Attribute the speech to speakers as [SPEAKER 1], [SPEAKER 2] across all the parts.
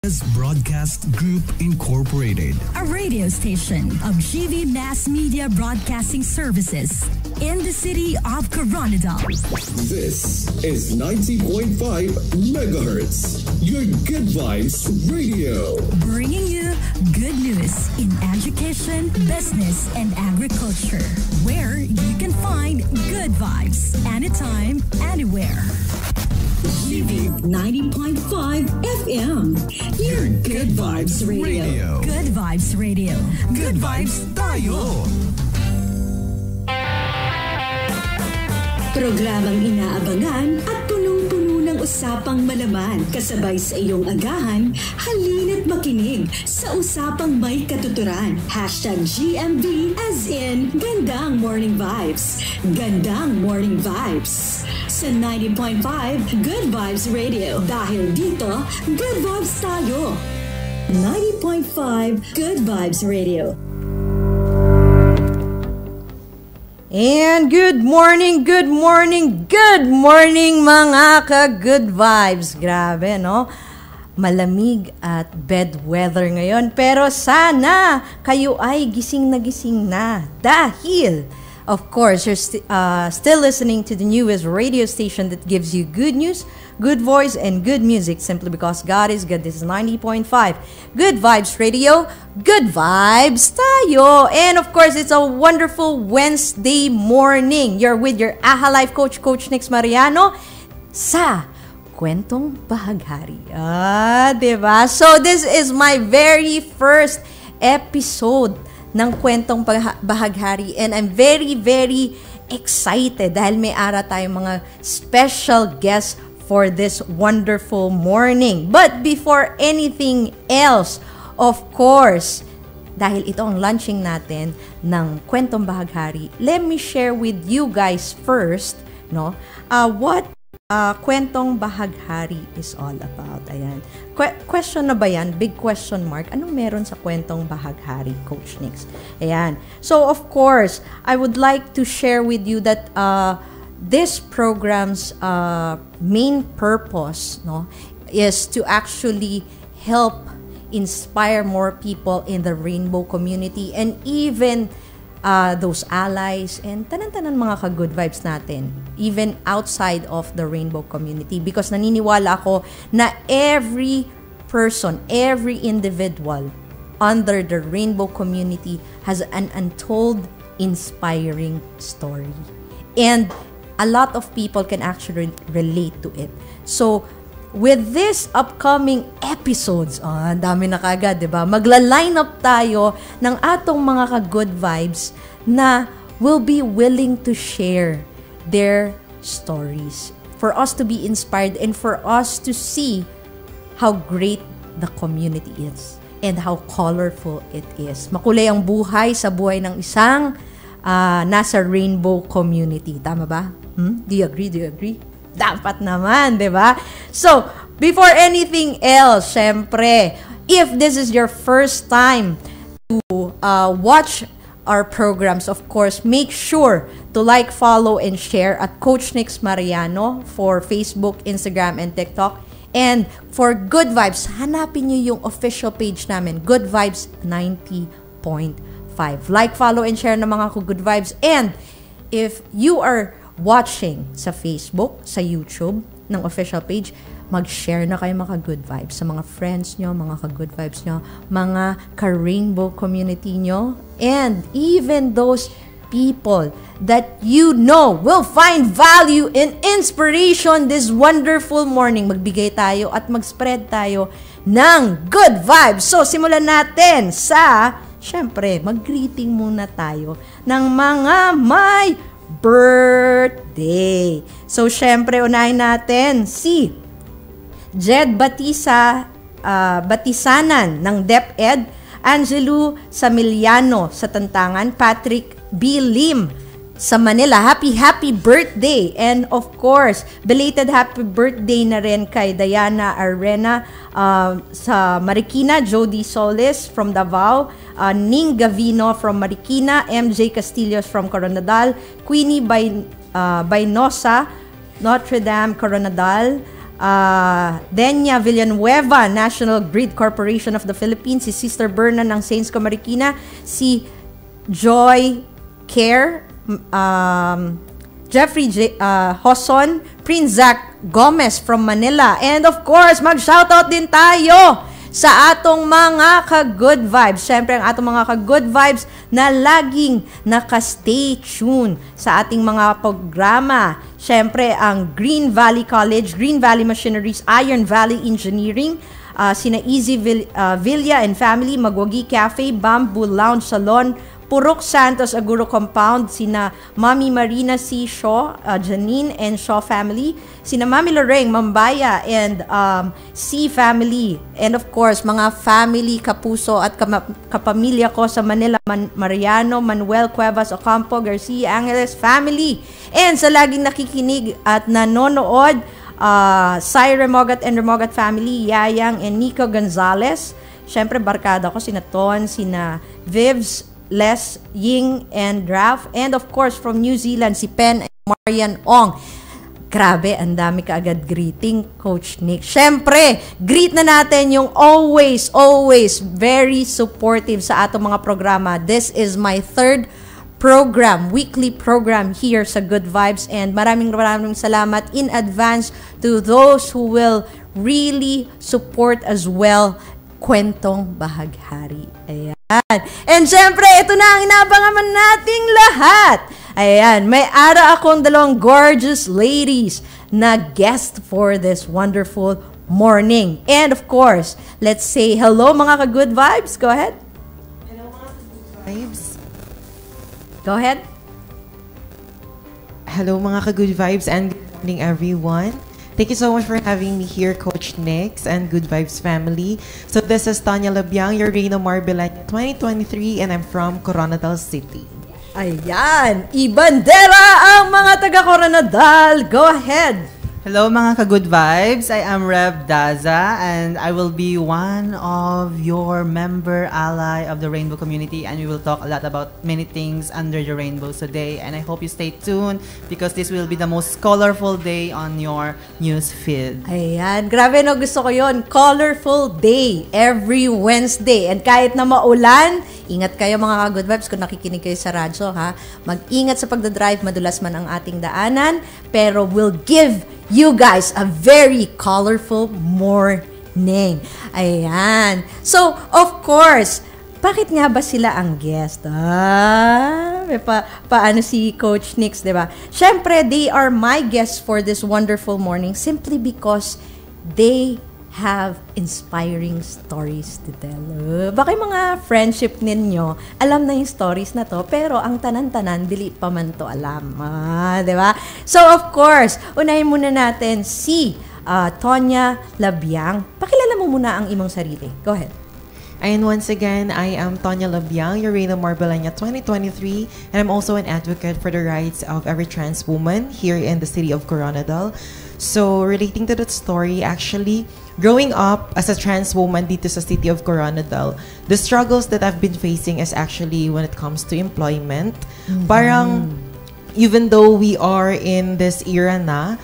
[SPEAKER 1] Broadcast Group Incorporated,
[SPEAKER 2] a radio station of GV Mass Media Broadcasting Services in the city of Coronadal.
[SPEAKER 3] This is 90.5 megahertz, your Good Vibes Radio.
[SPEAKER 2] Bringing you good news in education, business, and agriculture, where you can find good vibes anytime, anywhere. GV 90.5 FM, your Good Vibes Radio. Good Vibes Radio. Good vibes tayo!
[SPEAKER 4] Programang inaabangan at punong-puno ng usapang malaman. Kasabay sa iyong agahan, halina't makinig sa usapang may katuturan. #GMV as in Gandang Morning Vibes. Gandang Morning Vibes. Sa 90.5 Good Vibes Radio. Dahil dito, Good Vibes tayo. 90.5 Good Vibes Radio.
[SPEAKER 5] And good morning mga ka-good vibes. Grabe, no? Malamig at bad weather ngayon. Pero sana kayo ay gising na dahil, of course, you're still listening to the newest radio station that gives you good news, good voice, and good music simply because God is good. This is 90.5 Good Vibes Radio. Good vibes tayo. And of course, it's a wonderful Wednesday morning. You're with your AHA Life Coach, Coach Nix Mariano, sa Kwentong Bahaghari. Diba? So this is my very first episode ng Kwentong Bahaghari, and I'm very, very excited dahil may ara tayong mga special guests for this wonderful morning. But before anything else, of course, dahil ito ang launching natin ng Kwentong Bahaghari, let me share with you guys first, no, what Kwentong Bahaghari is all about. Ayan. Question na ba yan? Big question mark. Anong meron sa Kwentong Bahaghari, Coach Nix? Ayan. So, of course, I would like to share with you that this program's main purpose, no, is to actually help inspire more people in the rainbow community and even those allies and tanan-tanan mga ka-good vibes natin, even outside of the rainbow community, because naniniwala ako na every person, every individual under the rainbow community has an untold, inspiring story. And a lot of people can actually relate to it. So, with this upcoming episodes, ang dami na kagad, diba? Magla-line up tayo ng atong mga ka-good vibes na will be willing to share their stories for us to be inspired and for us to see how great the community is and how colorful it is. Makulay ang buhay sa buhay ng isang nasa rainbow community. Tama ba? Do you agree? Dapat naman, di ba? So, before anything else, syempre, if this is your first time to watch our programs, of course, make sure to like, follow, and share at Coach Nix Mariano for Facebook, Instagram, and TikTok. And for Good Vibes, hanapin nyo yung official page namin, Good Vibes 90.5. Like, follow, and share ng mga Good Vibes. And if you are watching sa Facebook, sa YouTube, ng official page, mag-share na kayo mga good vibes sa mga friends nyo, mga ka-good vibes nyo, mga ka-rainbow community nyo, and even those people that you know will find value and inspiration this wonderful morning. Magbigay tayo at mag-spread tayo ng good vibes. So, simulan natin sa, syempre, mag-greeting muna tayo ng mga may birthday. So, syempre, unahin natin si Jed Batisanan ng DepEd, Angelo Samiliano sa Tantangan, Patrick B. Lim sa Manila. Happy birthday! And of course, belated happy birthday na rin kay Diana Arena sa Marikina, Jody Solis from Davao, Ning Gavino from Marikina, MJ Castillos from Coronadal, Queenie Bainosa, Notre Dame, Coronadal, Denya Villanueva, National Grid Corporation of the Philippines, si Sister Berna ng Saints Comarikina, si Joy Care, Jeffrey Hoson, Prince Zach Gomez from Manila. And of course, mag-shoutout din tayo sa atong mga ka-good vibes. Siyempre, ang atong mga ka-good vibes na laging naka-stay tuned sa ating mga programa. Siyempre, ang Green Valley College, Green Valley Machineries, Iron Valley Engineering, sina Easy Villa and Family, Magwagi Cafe, Bamboo Lounge Salon, Purok Santos Aguro Compound, sina Mami Marina C. Shaw, Janine and Shaw family, sina Mami Loreng Mambaya and C family, and of course mga family kapuso at kapamilya ko sa Manila, Mariano, Manuel Cuevas Ocampo, Garcia Angeles family, and sa laging nakikinig at nanonood, Sai Remogat and Remogat family, Yayang and Nico Gonzalez. Syempre barkada ko sina Ton, sina Vivs, Les, Ying, and Ralph. And of course, from New Zealand, si Pen and Marian Ong. Grabe, ang dami kaagad greeting, Coach Nick. Siyempre, greet na natin yung always very supportive sa atong mga programa. This is my third program, weekly program here sa Good Vibes. And maraming salamat in advance to those who will really support as well Kwentong Bahaghari. Ayan. And syempre, ito na ang inabangan nating lahat. Ayan, may ara akong dalawang gorgeous ladies na guest for this wonderful morning. And of course, let's say hello mga ka-good vibes. Go ahead.
[SPEAKER 6] Hello mga ka-good vibes.
[SPEAKER 5] Go ahead.
[SPEAKER 6] Hello mga ka-good vibes and good morning everyone. Thank you so much for having me here, Coach Nix and Good Vibes family. So this is Tanya Labiang, your Reino Marbelanya 2023, and I'm from Coronadal City.
[SPEAKER 5] Ayan, ibandera ang mga taga-Coronadal. Go ahead.
[SPEAKER 7] Hello mga ka-good vibes, I am Rev Daza and I will be one of your member ally of the Rainbow community, and we will talk a lot about many things under the rainbow today, and I hope you stay tuned because this will be the most colorful day on your news feed.
[SPEAKER 5] Ayan, grabe no, gusto ko yon. Colorful day every Wednesday, and kahit na maulan, ingat kayo mga ka-good vibes kung nakikinig kayo sa radyo, ha? Mag-ingat sa pagdadrive, madulas man ang ating daanan, pero we'll give you guys a very colorful morning. Ayan. So, of course, bakit nga ba sila ang guest? May paano si Coach Nix, diba? Siyempre, they are my guests for this wonderful morning simply because they have inspiring stories to tell. Baka yung mga friendship ninyo, alam na yung stories na to, pero ang tanan-tanan, dili pa man to alam. Diba? So, of course, unahin muna natin si Tonya Labiang. Pakilala mo muna ang imong sarili. Go ahead.
[SPEAKER 6] And once again, I am Tonya Labiang, your Reino Marbelanya 2023, and I'm also an advocate for the rights of every trans woman here in the city of Coronadal. So, relating to that story, actually, growing up as a trans woman dito sa city of Coronadal, the struggles that I've been facing is actually when it comes to employment. Parang, even though we are in this era na,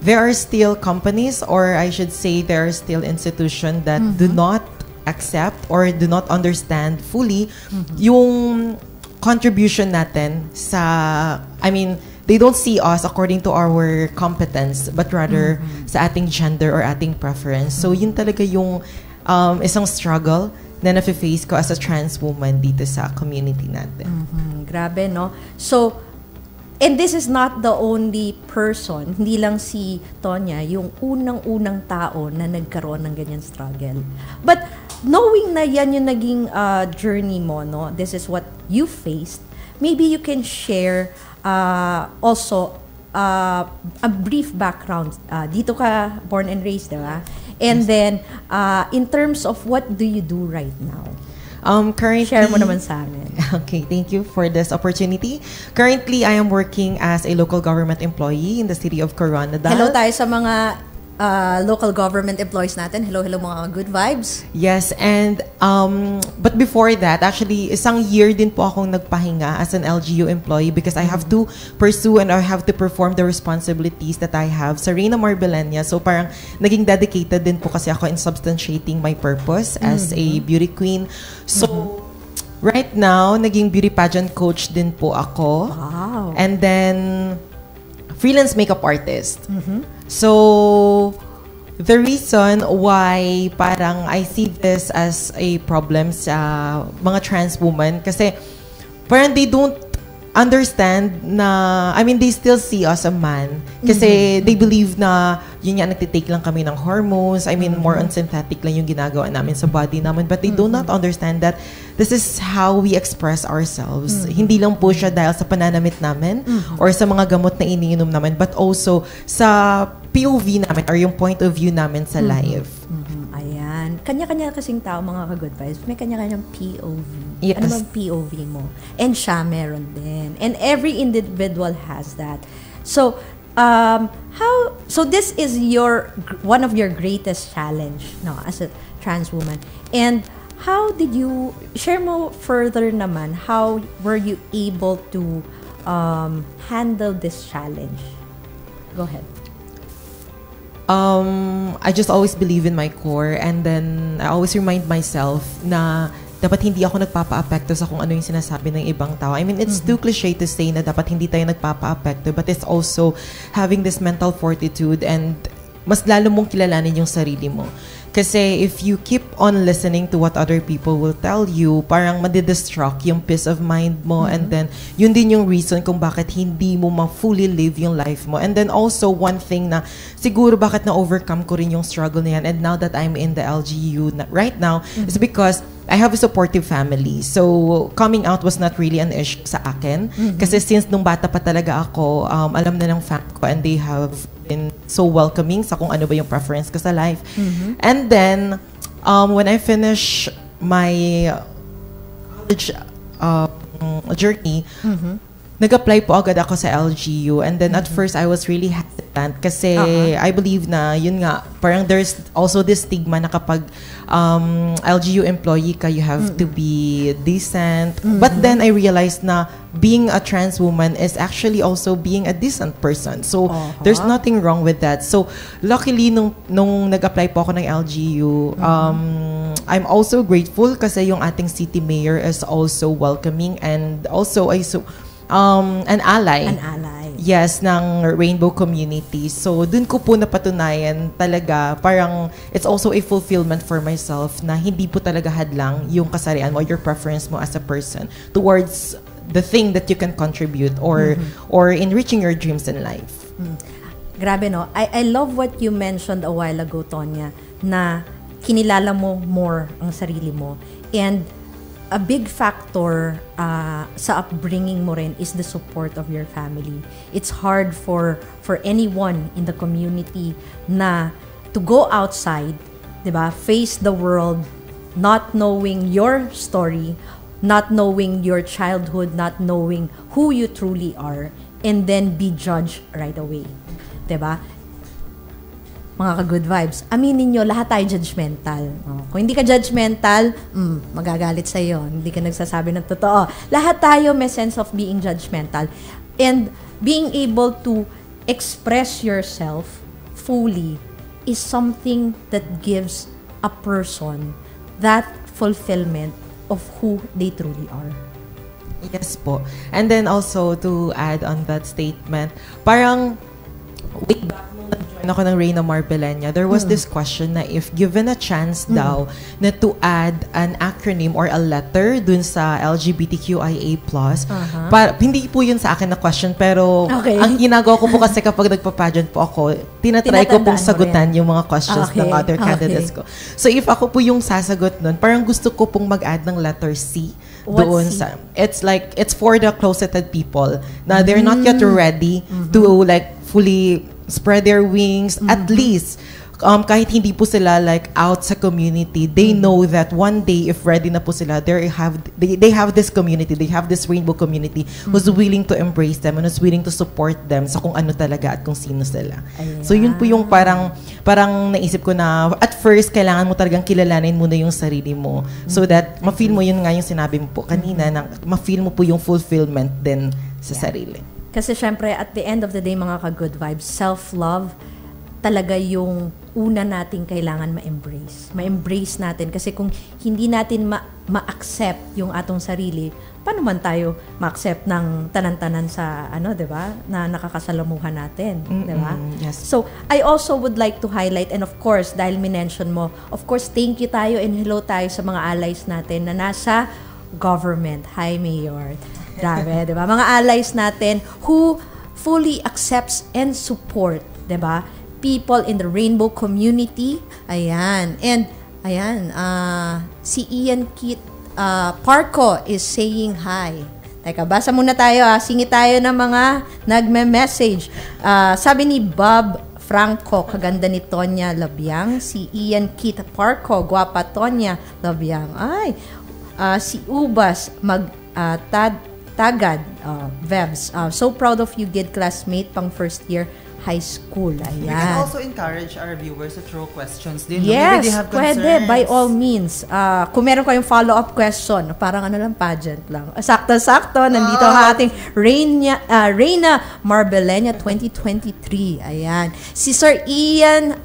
[SPEAKER 6] there are still companies, or I should say there are still institutions that do not accept or do not understand fully yung contribution natin sa, I mean, they don't see us according to our competence, but rather sa ating gender or ating preference. So, yun talaga yung isang struggle na nafe-face ko as a trans woman dito sa community natin.
[SPEAKER 5] Grabe, no? So, and this is not the only person, hindi lang si Tonya, yung unang-unang tao na nagkaroon ng ganyan struggle. But, knowing na yan yung naging journey mo, no? This is what you faced, maybe you can share also a brief background. Dito ka born and raised, diba? And then, in terms of what do you do right now?
[SPEAKER 6] Currently,
[SPEAKER 5] share mo naman sa amin.
[SPEAKER 6] Okay, thank you for this opportunity. Currently, I am working as a local government employee in the city of Coronadal.
[SPEAKER 5] Hello tayo sa mga local government employees natin. Hello, mga good vibes.
[SPEAKER 6] Yes, and but before that, actually, isang year din po akong nagpahinga as an LGU employee because I have to pursue and I have to perform the responsibilities that I have sa Reina Marbelania. So parang naging dedicated din po kasi ako in substantiating my purpose as a beauty queen. So right now, naging beauty pageant coach din po ako.
[SPEAKER 5] Wow.
[SPEAKER 6] And then freelance makeup artist. So, the reason why parang I see this as a problem sa mga trans women kasi parang they don't understand na, I mean, they still see us a man kasi they believe na yun nga, nagtitake lang kami ng hormones. I mean, more on synthetic lang yung ginagawa namin sa body namin. But they do not understand that this is how we express ourselves. Hindi lang po siya dahil sa pananamit namin or sa mga gamot na iniinom namin, but also sa POV namin or yung point of view namin sa life.
[SPEAKER 5] Ayan. Kanya-kanya kasing tao, mga ka-good vibes. May kanya-kanyang POV.
[SPEAKER 6] Yes.
[SPEAKER 5] Ano bang POV mo? And siya meron din. And every individual has that. So, so this is one of your greatest challenge, no, as a trans woman. And how did you share mo further naman? How were you able to handle this challenge? Go ahead.
[SPEAKER 6] I just always believe in my core, and then I always remind myself na dapat hindi ako nagpapa-apekto sa kung ano yung sinasabi ng ibang tao. I mean, it's too cliche to say na dapat hindi tayo nagpapa-apekto, but it's also having this mental fortitude and mas lalo mong kilalanin yung sarili mo. Kasi if you keep on listening to what other people will tell you, parang madidistract yung peace of mind mo, and then yun din yung reason kung bakit hindi mo ma-fully live yung life mo. And then also one thing na siguro bakit na-overcome ko rin yung struggle na yan, and now that I'm in the LGU right now, is because I have a supportive family. So, coming out was not really an issue sa akin. Kasi since nung bata pa talaga ako, alam na ng family ko, and they have been so welcoming sa kung ano ba yung preference ko sa life. And then, when I finish my college journey, nag-apply po agad ako sa LGU. And then at first, I was really hesitant kasi I believe na, yun nga, parang there's also this stigma na kapag LGU employee ka, you have to be decent. But then I realized na being a trans woman is actually also being a decent person. So, there's nothing wrong with that. So, luckily, nung nag-apply po ako ng LGU, I'm also grateful kasi yung ating city mayor is also welcoming and also an ally.
[SPEAKER 5] An ally.
[SPEAKER 6] Yes, ng rainbow community. So, dun ko po napatunayan talaga, parang it's also a fulfillment for myself na hindi po talaga hadlang yung kasarian mo, your preference mo as a person towards the thing that you can contribute or in reaching your dreams in life.
[SPEAKER 5] Grabe, no? I love what you mentioned a while ago, Tonya, na kinilala mo more ang sarili mo. And a big factor sa upbringing mo rin is the support of your family. It's hard for anyone in the community na to go outside, 'di ba? Face the world, not knowing your story, not knowing your childhood, not knowing who you truly are, and then be judged right away. 'Di ba? Mga ka-good vibes, aminin nyo, lahat tayo judgmental. Kung hindi ka judgmental, magagalit sa'yo. Hindi ka nagsasabi ng totoo. Lahat tayo may sense of being judgmental. And being able to express yourself fully is something that gives a person that fulfillment of who they truly are.
[SPEAKER 6] Yes po. And then also to add on that statement, parang wait back nung ako ng Reina Marbelania, there was this question na if given a chance daw na to add an acronym or a letter dun sa LGBTQIA+, hindi po yun sa akin na question, pero ang ginagawa ko po kasi kapag nagpa-pageant po ako, tinatry ko pong sagutan yung mga questions ng other candidates ko. So if ako po yung sasagot nun, parang gusto ko pong mag-add ng letter C doon sa, it's for the closeted people na they're not yet ready to like fully spread their wings, at least kahit hindi po sila like out sa community, they know that one day if ready na po sila, they have this community, they have this rainbow community who's willing to embrace them and who's willing to support them sa kung ano talaga at kung sino sila.
[SPEAKER 5] Ayan.
[SPEAKER 6] So yun po yung parang naisip ko na at first kailangan mo talagang kilalanin muna yung sarili mo so that ma-feel mo, yun nga yung sinabi mo po kanina, na ma-feel mo po yung fulfillment din sa sarili.
[SPEAKER 5] Kasi syempre, at the end of the day, mga ka-good vibes, self-love talaga yung una nating kailangan ma-embrace. Ma-embrace natin. Kasi kung hindi natin ma-accept yung atong sarili, paano man tayo ma-accept ng tanan-tanan sa, di ba, na nakakasalamuhan natin, di ba?
[SPEAKER 6] Yes.
[SPEAKER 5] So, I also would like to highlight, and of course, dahil minention mo, of course, thank you tayo and hello tayo sa mga allies natin na nasa government. Hi, Mayor. Grabe, di ba? Mga allies natin who fully accepts and support, di ba? People in the rainbow community. Ayan. And, ayan, si Ian Kit Parco is saying hi. Teka, basa muna tayo. Singit tayo ng mga nagme-message. Sabi ni Bob Franco, kaganda ni Tonya Labiang. Si Ian Kit Parco, guwapa Tonya Labiang. Ay, si Ubas Tagad, Vebs. So proud of you, Gid classmate, pang first year high school. Ayan.
[SPEAKER 7] We can also encourage our viewers to throw questions din.
[SPEAKER 5] Yes,
[SPEAKER 7] Maybe they have
[SPEAKER 5] pwede.
[SPEAKER 7] concerns.
[SPEAKER 5] By all means. Kung meron kayong follow-up question, parang pageant lang. Sakto-sakto, nandito ang ating Reina Marbelena 2023. Ayan. Si Sir Ian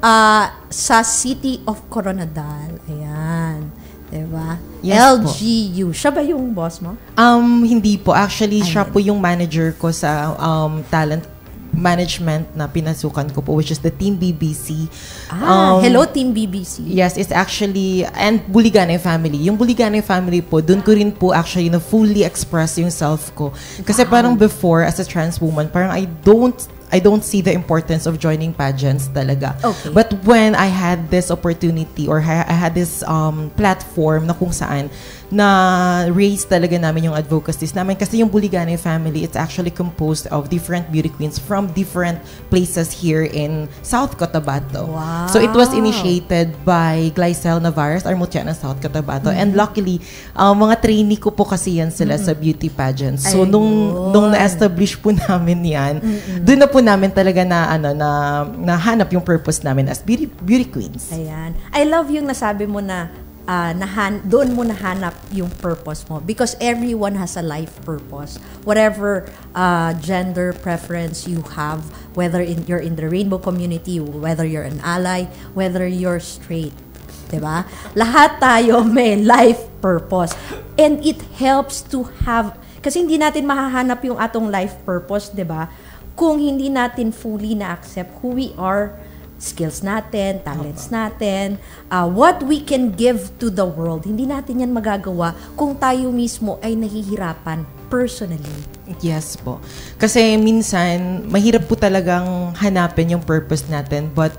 [SPEAKER 5] sa City of Coronadal. Ayan. Diba?
[SPEAKER 6] Yes,
[SPEAKER 5] LGU. Siya ba yung boss mo?
[SPEAKER 6] Hindi po. Actually, siya po yung manager ko sa talent management na pinasukan ko po, which is the Team BBC.
[SPEAKER 5] Hello, Team BBC.
[SPEAKER 6] Yes, it's actually, and Buligane family. Yung Buligane family po, dun ko rin po actually na fully express yung self ko. Kasi parang before, as a trans woman, parang I don't see the importance of joining pageants talaga.
[SPEAKER 5] Okay.
[SPEAKER 6] But when I had this opportunity or I had this platform na kung saan na raise talaga namin yung advocacies namin, kasi yung Buligane family, it's actually composed of different beauty queens from different places here in South Cotabato.
[SPEAKER 5] Wow.
[SPEAKER 6] So it was initiated by Glycel Navarez, Armutiana, South Cotabato. And luckily, mga trainee ko po kasi yan sila sa beauty pageants. So nung na-establish po namin yan, doon na po namin talaga na hanap yung purpose namin as beauty queens.
[SPEAKER 5] Ayan. I love yung nasabi mo na doon mo nahanap yung purpose mo, because everyone has a life purpose. Whatever gender preference you have, whether you're in the rainbow community, whether you're an ally, whether you're straight, diba? Lahat tayo may life purpose. And it helps to have, kasi hindi natin mahahanap yung atong life purpose, diba? Kung hindi natin fully na-accept who we are, skills natin, talents natin, what we can give to the world. Hindi natin yan magagawa kung tayo mismo ay nahihirapan personally.
[SPEAKER 6] Yes po. Kasi minsan, mahirap po talagang hanapin yung purpose natin, but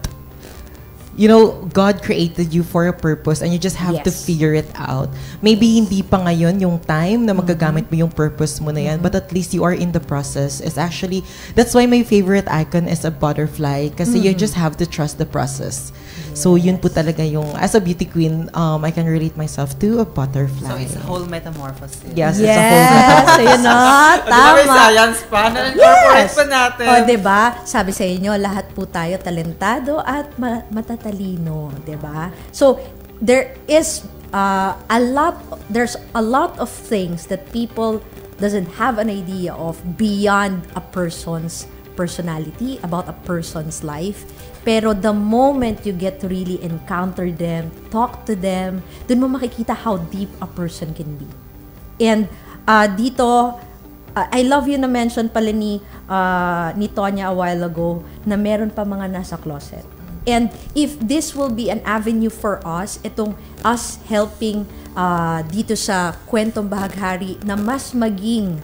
[SPEAKER 6] you know, God created you for a purpose and you just have to figure it out. Maybe hindi pa ngayon yung time na magagamit mo yung purpose mo na yan, but at least you are in the process. It's actually, that's why my favorite icon is a butterfly, kasi you just have to trust the process. So yun po talaga yung, as a beauty queen, I can relate myself to a butterfly.
[SPEAKER 7] So it's a whole metamorphosis.
[SPEAKER 6] Yes, it's a whole metamorphosis.
[SPEAKER 5] Yes, tama.
[SPEAKER 7] May science pa, na-incorporate pa natin.
[SPEAKER 5] O, diba? Sabi sa inyo, lahat po tayo talentado at matatalino, diba? So, there's a lot of things that people doesn't have an idea of beyond a person's personality, about a person's life. Pero the moment you get to really encounter them, talk to them, dun mo makikita how deep a person can be. And dito, I love you na mention pala ni Tonya a while ago na meron pa mga nasa closet. And if this will be an avenue for us, itong us helping dito sa Kwentong Bahaghari na mas maging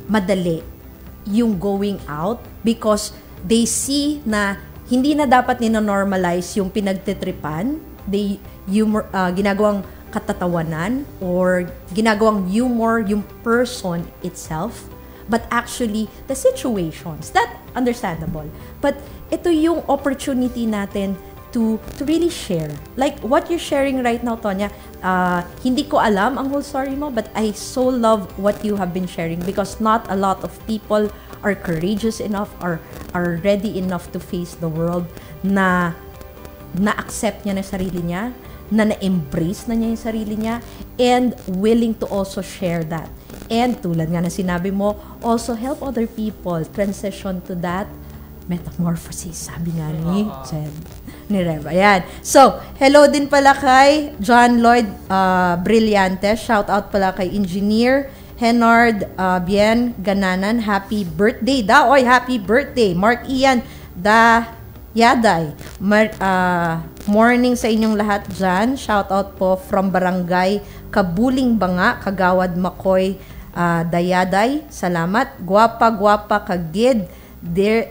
[SPEAKER 5] madali yung going out, because they see na hindi na dapat nino-normalize yung pinagtitripan, ginagawang katatawanan or ginagawang humor yung person itself, but actually the situations. That understandable. But ito yung opportunity natin to really share. Like what you're sharing right now, Tonya, hindi ko alam ang whole story mo, but I so love what you have been sharing because not a lot of people are courageous enough or are ready enough to face the world na na-accept niya na sarili niya, na na-embrace na niya yung sarili niya, and willing to also share that. And tulad nga na sinabi mo, also help other people transition to that metamorphosis, sabi nga ni Rev. Ayan. So, hello din pala kay John Lloyd Brillante. Shout out pala kay Engineer Henard Bien Gananan. Happy birthday daw. Oy, happy birthday. Mark Ian Yaday. Morning sa inyong lahat dyan. Shout out po from Barangay Kabuling Banga, Kagawad Makoy Dayaday. Salamat. Gwapa kagid. Dear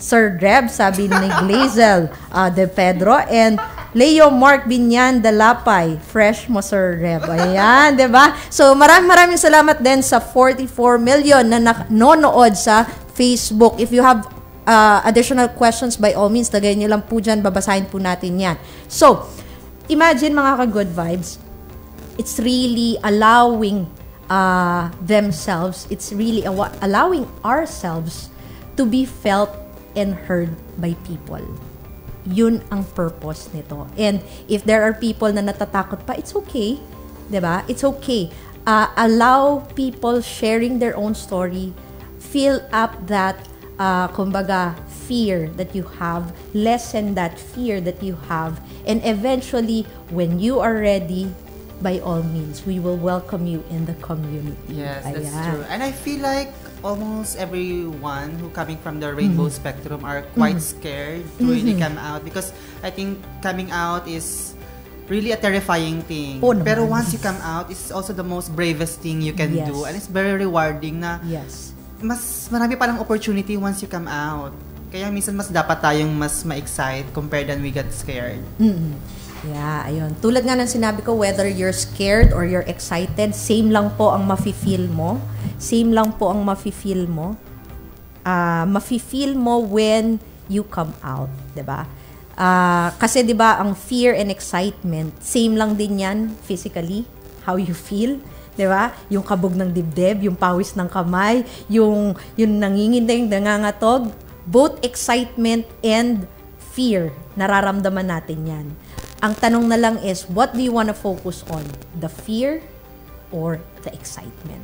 [SPEAKER 5] Sir Reb, sabi ni Glazel De Pedro. And Leo Mark Binyan Dalapay. Fresh mo, Sir Reb. Ayan, diba? So, maraming salamat din sa 44 million na nanonood sa Facebook. If you have additional questions, by all means, lagay nyo lang po dyan, babasahin po natin yan. So, imagine mga ka-good vibes, it's really allowing themselves, it's really allowing ourselves to be felt and heard by people. Yun ang purpose nito. And if there are people na natatakot pa, it's okay. Diba? It's okay. Allow people sharing their own story, fill up that kumbaga, fear that you have, lessen that fear that you have, and eventually, when you are ready, by all means, we will welcome you in the community.
[SPEAKER 7] Yes, that's true. And I feel like almost everyone who coming from the rainbow spectrum are quite scared to really come out because I think coming out is really a terrifying thing. Pero once you come out, it's also the most bravest thing you can do, and it's very rewarding na mas marami palang opportunity once you come out. Kaya minsan mas dapat tayong mas ma-excite compared than we get scared.
[SPEAKER 5] Yeah, ayun. Tulad nga ng sinabi ko, whether you're scared or you're excited, same lang po ang mafe-feel mo. Same lang po ang mafe-feel mo. Mafe-feel mo when you come out, 'di ba? Kasi 'di ba, ang fear and excitement, same lang din 'yan physically, how you feel. 'Di ba? Yung kabog ng dibdib, yung pawis ng kamay, yung nanginginig, nangangatog, both excitement and fear, nararamdaman natin 'yan. Ang tanong na lang is, what do you want to focus on? The fear or the excitement?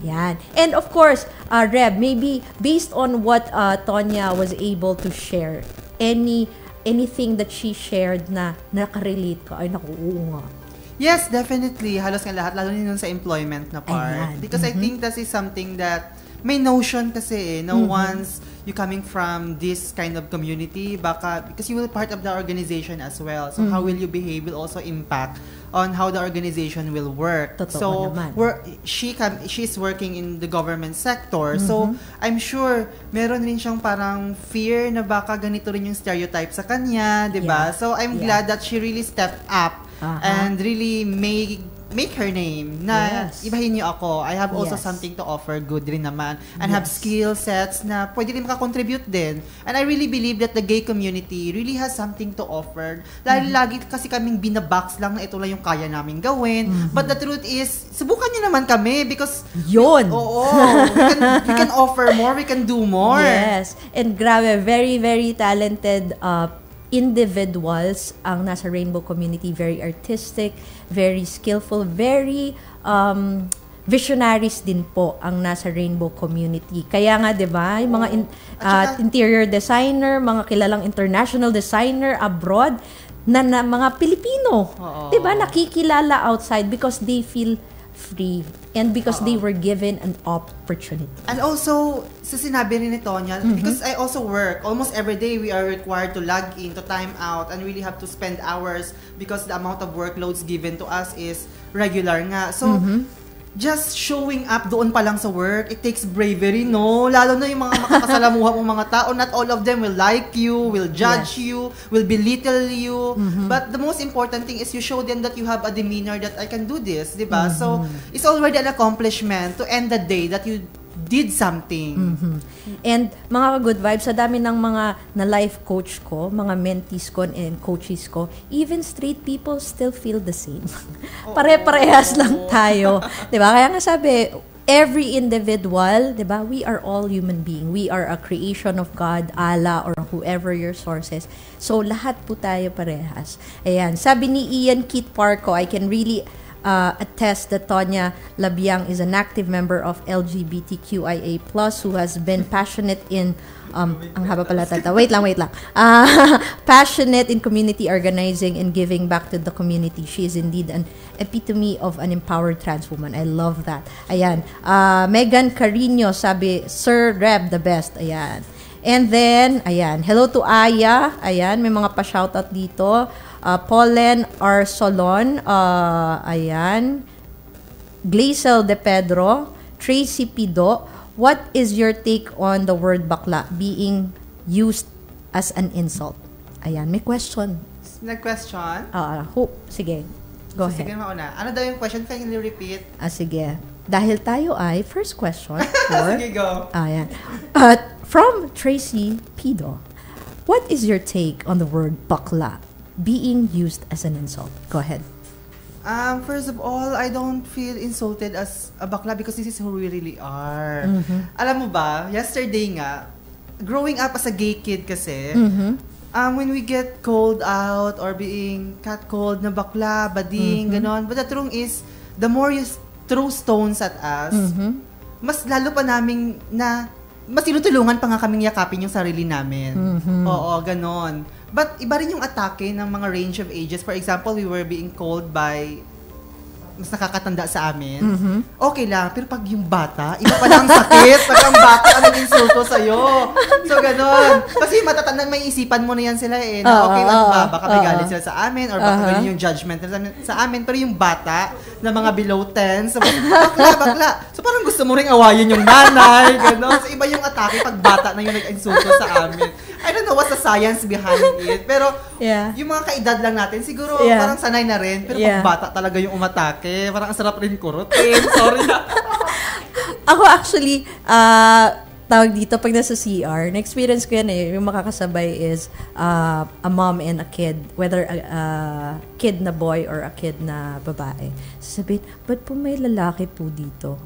[SPEAKER 5] Yan. And of course, Reb, maybe based on what Tonya was able to share, anything that she shared na nakarelate ka, ay naku, oo nga.
[SPEAKER 7] Yes, definitely. Halos nga lahat, lalo din sa employment na part. Ayan. Because I think that is something that may notion kasi na once you coming from this kind of community, baka, because you will part of the organization as well. So how will you behave will also impact on how the organization will work.
[SPEAKER 5] Totoo naman.
[SPEAKER 7] She's working in the government sector. So I'm sure meron rin siyang parang fear na baka ganito rin yung stereotype sa kanya, 'di ba? So I'm glad that she really stepped up and really make her name na ibahin niyo ako. I have also something to offer, good rin naman, and have skill sets na pwede rin makakontribute din. And I really believe that the gay community really has something to offer. Dahil lagi kasi kaming binabox lang na ito lang yung kaya namin gawin. But the truth is, subukan niyo naman kami because we can offer more, we can do more.
[SPEAKER 5] Yes. And grabe, very, very talented individuals ang nasa rainbow community, very artistic, very skillful, very visionaries din po ang nasa rainbow community. Kaya nga 'di ba, yung mga interior designer, mga kilalang international designer abroad na mga Pilipino, 'di ba, nakikilala outside because they feel free and because they were given an opportunity.
[SPEAKER 7] And also, sa sinabi rin ni Tonya, because I also work, almost every day we are required to log in, to time out, and really have to spend hours because the amount of workloads given to us is regular nga. So, just showing up doon pa lang sa work, it takes bravery, no? Lalo na yung mga makakasalamuha mong mga tao, not all of them will like you, will judge you, will belittle you. But the most important thing is you show them that you have a demeanor that I can do this, di ba? So, it's already an accomplishment to end the day that you did something.
[SPEAKER 5] And mga ka-good vibes, sa dami ng mga na-life coach ko, mga mentees ko and coaches ko, even straight people still feel the same. Pare-parehas lang tayo. Diba? Kaya nga sabi, every individual, diba, we are all human being. We are a creation of God, Allah, or whoever your source is. So, lahat po tayo parehas. Ayan. Sabi ni Ian Keith Parco, I can really attest that Tonya Labiang is an active member of LGBTQIA+ who has been passionate in ang haba pala tata. Wait lang. Passionate in community organizing and giving back to the community. She is indeed an epitome of an empowered trans woman. I love that. Ayan. Megan Carino sabi, Sir Reb, the best. Ayan. And then, ayan. Hello to Aya. Ayan. May mga pa-shoutout dito. Paulen R. Solon, ayan, Glazel De Pedro, Tracy Pido, what is your take on the word bakla being used as an insult? Ayan, may question.
[SPEAKER 7] Nag-question?
[SPEAKER 5] Sige, go ahead.
[SPEAKER 7] Sige, mauna. Ano daw yung question? Can you repeat?
[SPEAKER 5] Sige. Dahil tayo ay, first question for...
[SPEAKER 7] Sige, go.
[SPEAKER 5] Ayan. From Tracy Pido, what is your take on the word bakla being used as an insult? Go ahead.
[SPEAKER 7] First of all, I don't feel insulted as a bakla because this is who we really are. Alam mo ba, yesterday nga, growing up as a gay kid kasi, when we get called out or being catcalled na bakla, bading, ganon. But the truth is, the more you throw stones at us, mas lalo pa namin mas tinutulungan pa nga kaming yakapin yung sarili namin. Oo, ganon. But iba rin yung atake ng mga range of ages. For example, we were being called by mas nakakatanda sa amin. Okay lang. Pero pag yung bata, iba pa lang sakit. Pag ang bata, anong insulto sa'yo? So, ganon. Kasi matatanda, may isipan mo na yan sila eh. Na okay lang ba? Baka may galit sila sa amin or baka ganyan yung judgment sa amin. Pero yung bata, na mga below 10, so, bakla. So, parang gusto mo ring awayin yung nanay. Ganon. So, iba yung atake pag bata na yung nag-insulto sa amin. I don't know what's the science behind it. Pero, yung mga kaedad lang natin, siguro parang sanay na rin. Pero pag bata talaga yung umatake, parang ang sarap rin kurutin. Sorry na.
[SPEAKER 5] Ako actually, tawag dito, pag nasa CR, na-experience ko yan eh, yung makakasabay is a mom and a kid, whether a kid na boy or a kid na babae. Sasabihin, ba't po may lalaki po dito?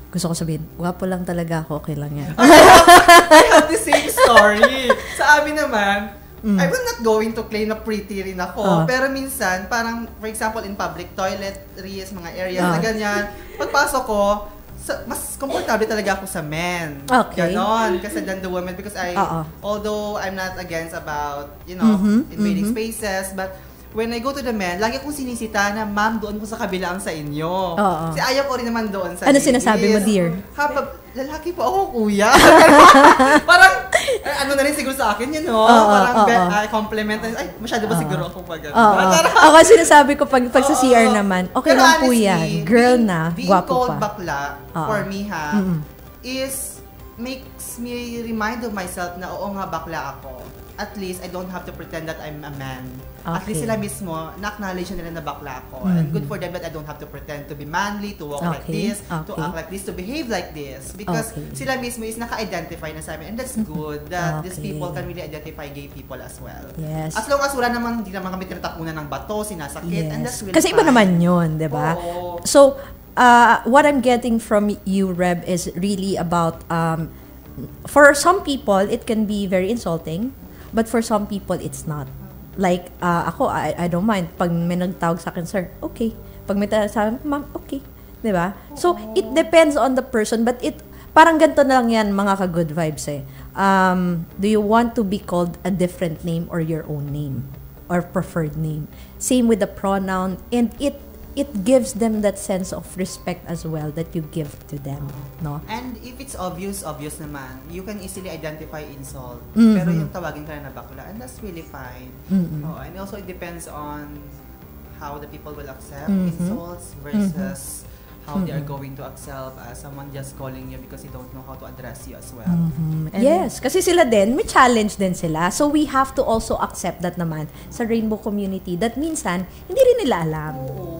[SPEAKER 5] Gusto ko sabihin, wapo lang talaga ako, okay lang yan.
[SPEAKER 7] I have the same story. Sa amin naman, I will not going to claim na pretty rin ako. Pero minsan, parang, for example, in public toiletries, mga areas na ganyan, pagpasok ko, mas comfortable talaga ako sa men.
[SPEAKER 5] Okay.
[SPEAKER 7] Ganon. Kasi than the women. Because although I'm not against about, invading spaces, but when I go to the men, lagi akong sinisita na, ma'am, doon po sa kabila ang sa inyo. Kasi ayaw ko rin naman doon sa
[SPEAKER 5] ano sinasabi mo, dear?
[SPEAKER 7] Lalaki po ako, kuya. Parang, ano na rin siguro sa akin, parang compliment. Ay, masyado ba siguro akong pag
[SPEAKER 5] ako sinasabi ko pag sa CR naman, okay lang po yan. Girl na,
[SPEAKER 7] being
[SPEAKER 5] gwapo
[SPEAKER 7] called
[SPEAKER 5] pa.
[SPEAKER 7] bakla, for me is makes me remind of myself na oo nga bakla ako. At least, I don't have to pretend that I'm a man. At least sila mismo, na-acknowledge nila na bakla ako. And good for them that I don't have to pretend to be manly, to walk like this, to act like this, to behave like this. Because sila mismo is naka-identify na sa amin. And that's good that these people can really identify gay people as well.
[SPEAKER 5] Yes.
[SPEAKER 7] As long as wala naman, hindi naman kami tinatakunan ng bato, sinasakit, and that's really
[SPEAKER 5] kasi iba naman yun, di ba? So, what I'm getting from you, Reb, is really about, for some people, it can be very insulting. But for some people, it's not. Like, ako, I don't mind. Pag may nagtawag sa akin, sir, okay. Pag may tawag sa akin, ma'am, okay. Diba? So, it depends on the person. But parang ganito na lang yan, mga ka-good vibes eh. Do you want to be called a different name or your own name? Or preferred name? Same with the pronoun. And it gives them that sense of respect as well that you give to them, no?
[SPEAKER 7] And if it's obvious naman, you can easily identify insult. Pero yung tawagin ka na bakla, and that's really fine. And also it depends on how the people will accept insults versus how they are going to accept someone just calling you because they don't know how to address you as well.
[SPEAKER 5] Yes, kasi sila din, may challenge din sila. So we have to also accept that naman sa rainbow community that minsan, hindi rin nila alam.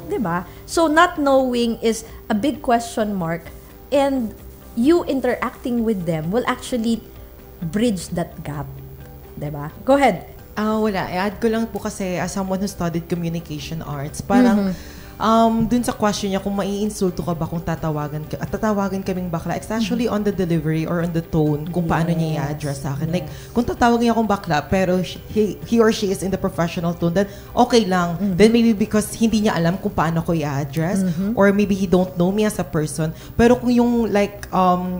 [SPEAKER 5] Diba? So not knowing is a big question mark. And you interacting with them will actually bridge that gap. Diba? Go ahead.
[SPEAKER 6] Wala. I-add ko lang po kasi as someone who studied communication arts, parang dun sa question niya kung maiinsulto ka ba kung tatawagan kaming bakla, it's actually on the delivery or on the tone kung paano niya i-address sa akin. Like, kung tatawagin niya akong bakla pero he or she is in the professional tone, then okay lang. Then maybe because hindi niya alam kung paano ko i-address or maybe he don't know me as a person. Pero kung yung like,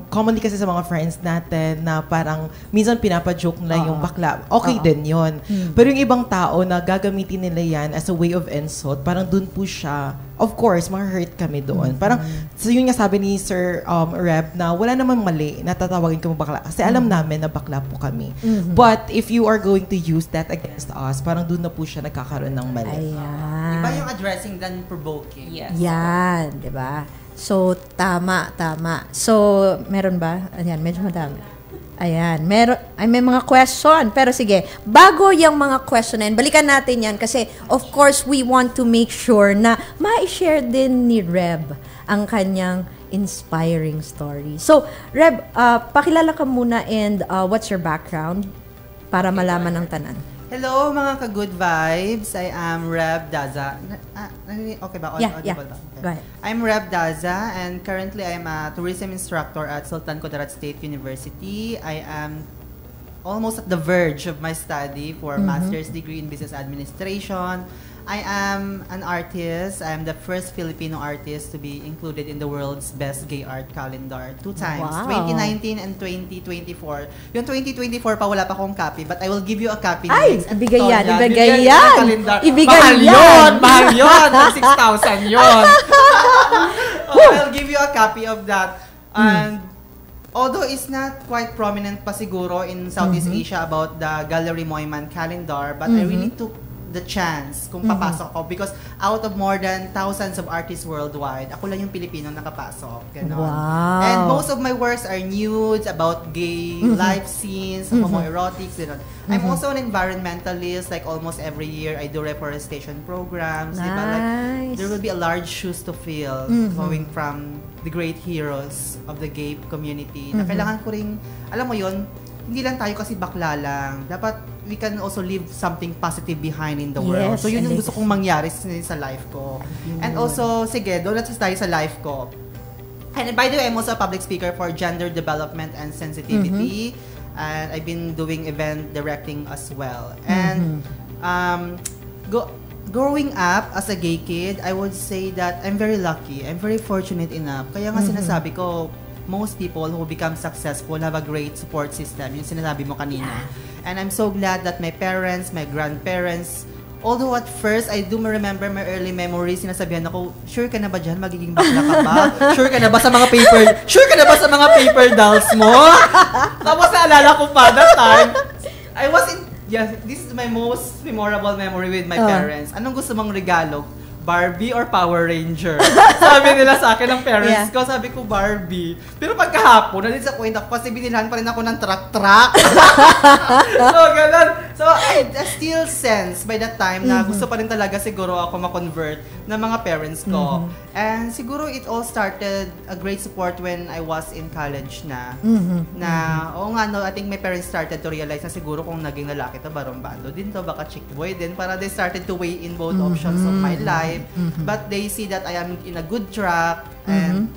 [SPEAKER 6] commonly kasi sa mga friends natin na parang minsan pinapajoke nila yung bakla, okay din yun. Pero yung ibang tao na gagamitin nila yan as a way of insult, parang dun po siya, of course, ma-hurt kami doon. Parang, so yun nga sabi ni Sir Reb na wala namang mali na tatawagin kami bakla. Kasi alam namin na bakla po kami. But if you are going to use that against us, parang doon na po siya nagkakaroon ng mali.
[SPEAKER 5] Ayan.
[SPEAKER 7] Iba yung addressing than provoking.
[SPEAKER 6] Yes.
[SPEAKER 5] Yan, di ba? So, tama. So, meron ba? Ayan, medyo madami. Ayan, may mga question. Pero sige, bago yung mga question na yan, balikan natin yan kasi of course we want to make sure na ma-share din ni Reb ang kanyang inspiring story. So, Reb, pakilala ka muna and what's your background para malaman ng tanan.
[SPEAKER 7] Hello mga ka-good vibes. I am Reb Daza. Okay ba?
[SPEAKER 5] Yeah.
[SPEAKER 7] Ba? Okay.
[SPEAKER 5] Go ahead.
[SPEAKER 7] I'm Reb Daza and currently I'm a tourism instructor at Sultan Kudarat State University. I am almost at the verge of my study for master's degree in business administration. I am an artist. I am the first Filipino artist to be included in the world's best gay art calendar 2 times,
[SPEAKER 5] Wow.
[SPEAKER 7] 2019 and 2024. Yung 2024 pa wala pa akong copy, but I will give you a copy
[SPEAKER 5] Ay,
[SPEAKER 7] next.
[SPEAKER 5] ibigay yan,
[SPEAKER 7] Tonya,
[SPEAKER 5] ibigay
[SPEAKER 7] bigyan
[SPEAKER 5] yan.
[SPEAKER 7] ng calendar.
[SPEAKER 5] Ibigay
[SPEAKER 7] Mahal
[SPEAKER 5] yan.
[SPEAKER 7] yun, mahal yun. 6,000 yun. I'll give you a copy of that. And although it's not quite prominent pa siguro in Southeast Asia about the Gallery Moyman calendar, but I really took the chance kung papasok ko because out of more than thousands of artists worldwide, ako lang yung Pilipino nakapasok. Ganon.
[SPEAKER 5] Wow.
[SPEAKER 7] And most of my works are nudes about gay life scenes, homoerotics, ganon. I'm also an environmentalist. Like almost every year, I do reforestation programs.
[SPEAKER 5] Nice.
[SPEAKER 7] Diba? Like, there will be a large shoes to fill going from the great heroes of the gay community. Na kailangan ko rin, alam mo yun, hindi lang tayo kasi bakla lang. Dapat we can also leave something positive behind in the world.
[SPEAKER 5] Yes,
[SPEAKER 7] So yun yung
[SPEAKER 5] and
[SPEAKER 7] gusto kong mangyari sa life ko. And also, sige, doon natin tayo sa life ko. And by the way, I'm also a public speaker for gender development and sensitivity. And I've been doing event directing as well. And growing up as a gay kid, I would say that I'm very lucky. I'm very fortunate enough. Kaya nga sinasabi ko, most people who become successful have a great support system. Yung sinasabi mo kanina. And I'm so glad that my parents, my grandparents, although at first, I do remember my early memories, sinasabihan ako, sure ka na ba dyan? Magiging bakla ka ba? Sure ka na ba sa mga paper dolls mo? Tapos naalala ko pa that time, I was in, this is my most memorable memory with my parents. Anong gusto mong regalo? Barbie or Power Ranger? Sabi nila sa akin ng parents ko, sabi ko Barbie. Pero pagkahapon, na-disappoint ako kasi binilhan pa rin ako ng truck. So, ganun. So, I still sense by that time na gusto pa rin talaga siguro ako ma-convert ng mga parents ko. And siguro it all started a great support when I was in college na. Na, oo nga, no, I think my parents started to realize na siguro kung naging lalaki to, barumbado din to, baka chick boy din. Para they started to weigh in both options of my life. But they see that I am in a good track and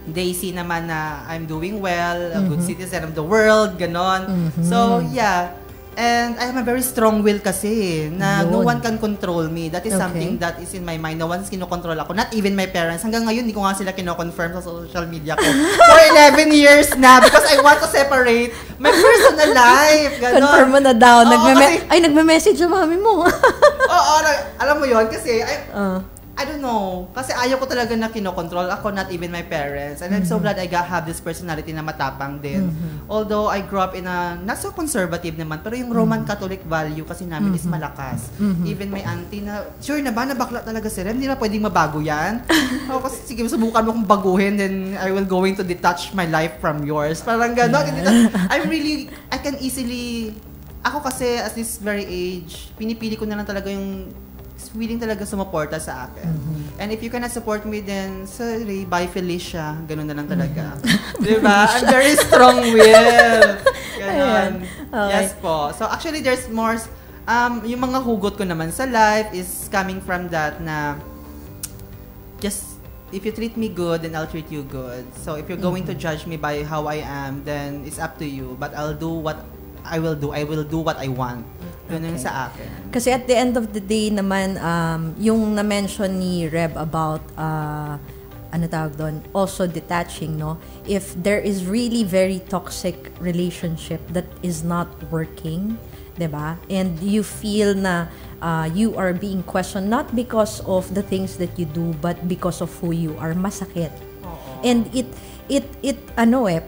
[SPEAKER 7] they see naman na I'm doing well, a good citizen of the world, ganon. So, yeah. And I have a very strong will kasi na no one can control me. That is something that is in my mind. No one's kinokontrol ako. Not even my parents. Hanggang ngayon, hindi ko nga sila kinoconfirm sa social media ko. For 11 years na because I want to separate my personal life. Ganon.
[SPEAKER 5] Confirm mo na daw.
[SPEAKER 7] Kasi,
[SPEAKER 5] Nagme-message yung mami mo.
[SPEAKER 7] Oo, alam mo yon kasi I don't know. Kasi ayaw ko talaga na kinokontrol ako, not even my parents. And I'm so glad I have this personality na matapang din. Although I grew up in a, not so conservative naman, pero yung Roman Catholic value kasi namin is malakas. Even my auntie na, sure na ba, nabakla talaga si Rem? Hindi na pwedeng mabago yan? O, kasi sige, subukan mo kong baguhin, then I will going to detach my life from yours. Parang gano'n. I can easily, ako kasi at this very age, pinipili ko na lang talaga yung is willing talaga sumuporta sa akin. And if you cannot support me, then sorry, bye Felicia. Ganun na lang talaga. Diba? I'm very strong-willed. Ganon.
[SPEAKER 5] Okay.
[SPEAKER 7] Yes po. So actually, there's more, yung mga hugot ko naman sa life is coming from that na just, if you treat me good, then I'll treat you good. So if you're going to judge me by how I am, then it's up to you. But I'll do what I will do. I will do what I want. Ganun sa akin.
[SPEAKER 5] Kasi at the end of the day naman, yung na-mention ni Reb about, ano tawag doon, also detaching, no? If there is really very toxic relationship that is not working, diba? And you feel na you are being questioned not because of the things that you do, but because of who you are, masakit. And it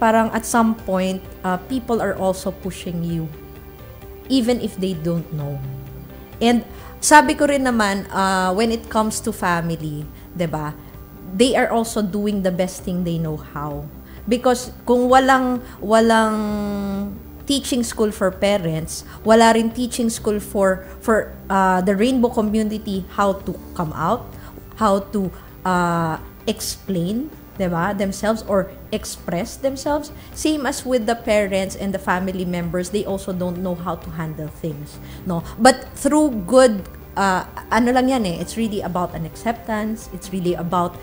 [SPEAKER 5] parang at some point, people are also pushing you, even if they don't know. And sabi ko rin naman, when it comes to family, diba, they are also doing the best thing they know how. Because kung walang teaching school for parents, wala rin teaching school for the rainbow community how to come out, how to explain, diba, themselves or express themselves. Same as with the parents and the family members, they also don't know how to handle things, no? But through good, ano lang yan it's really about an acceptance, it's really about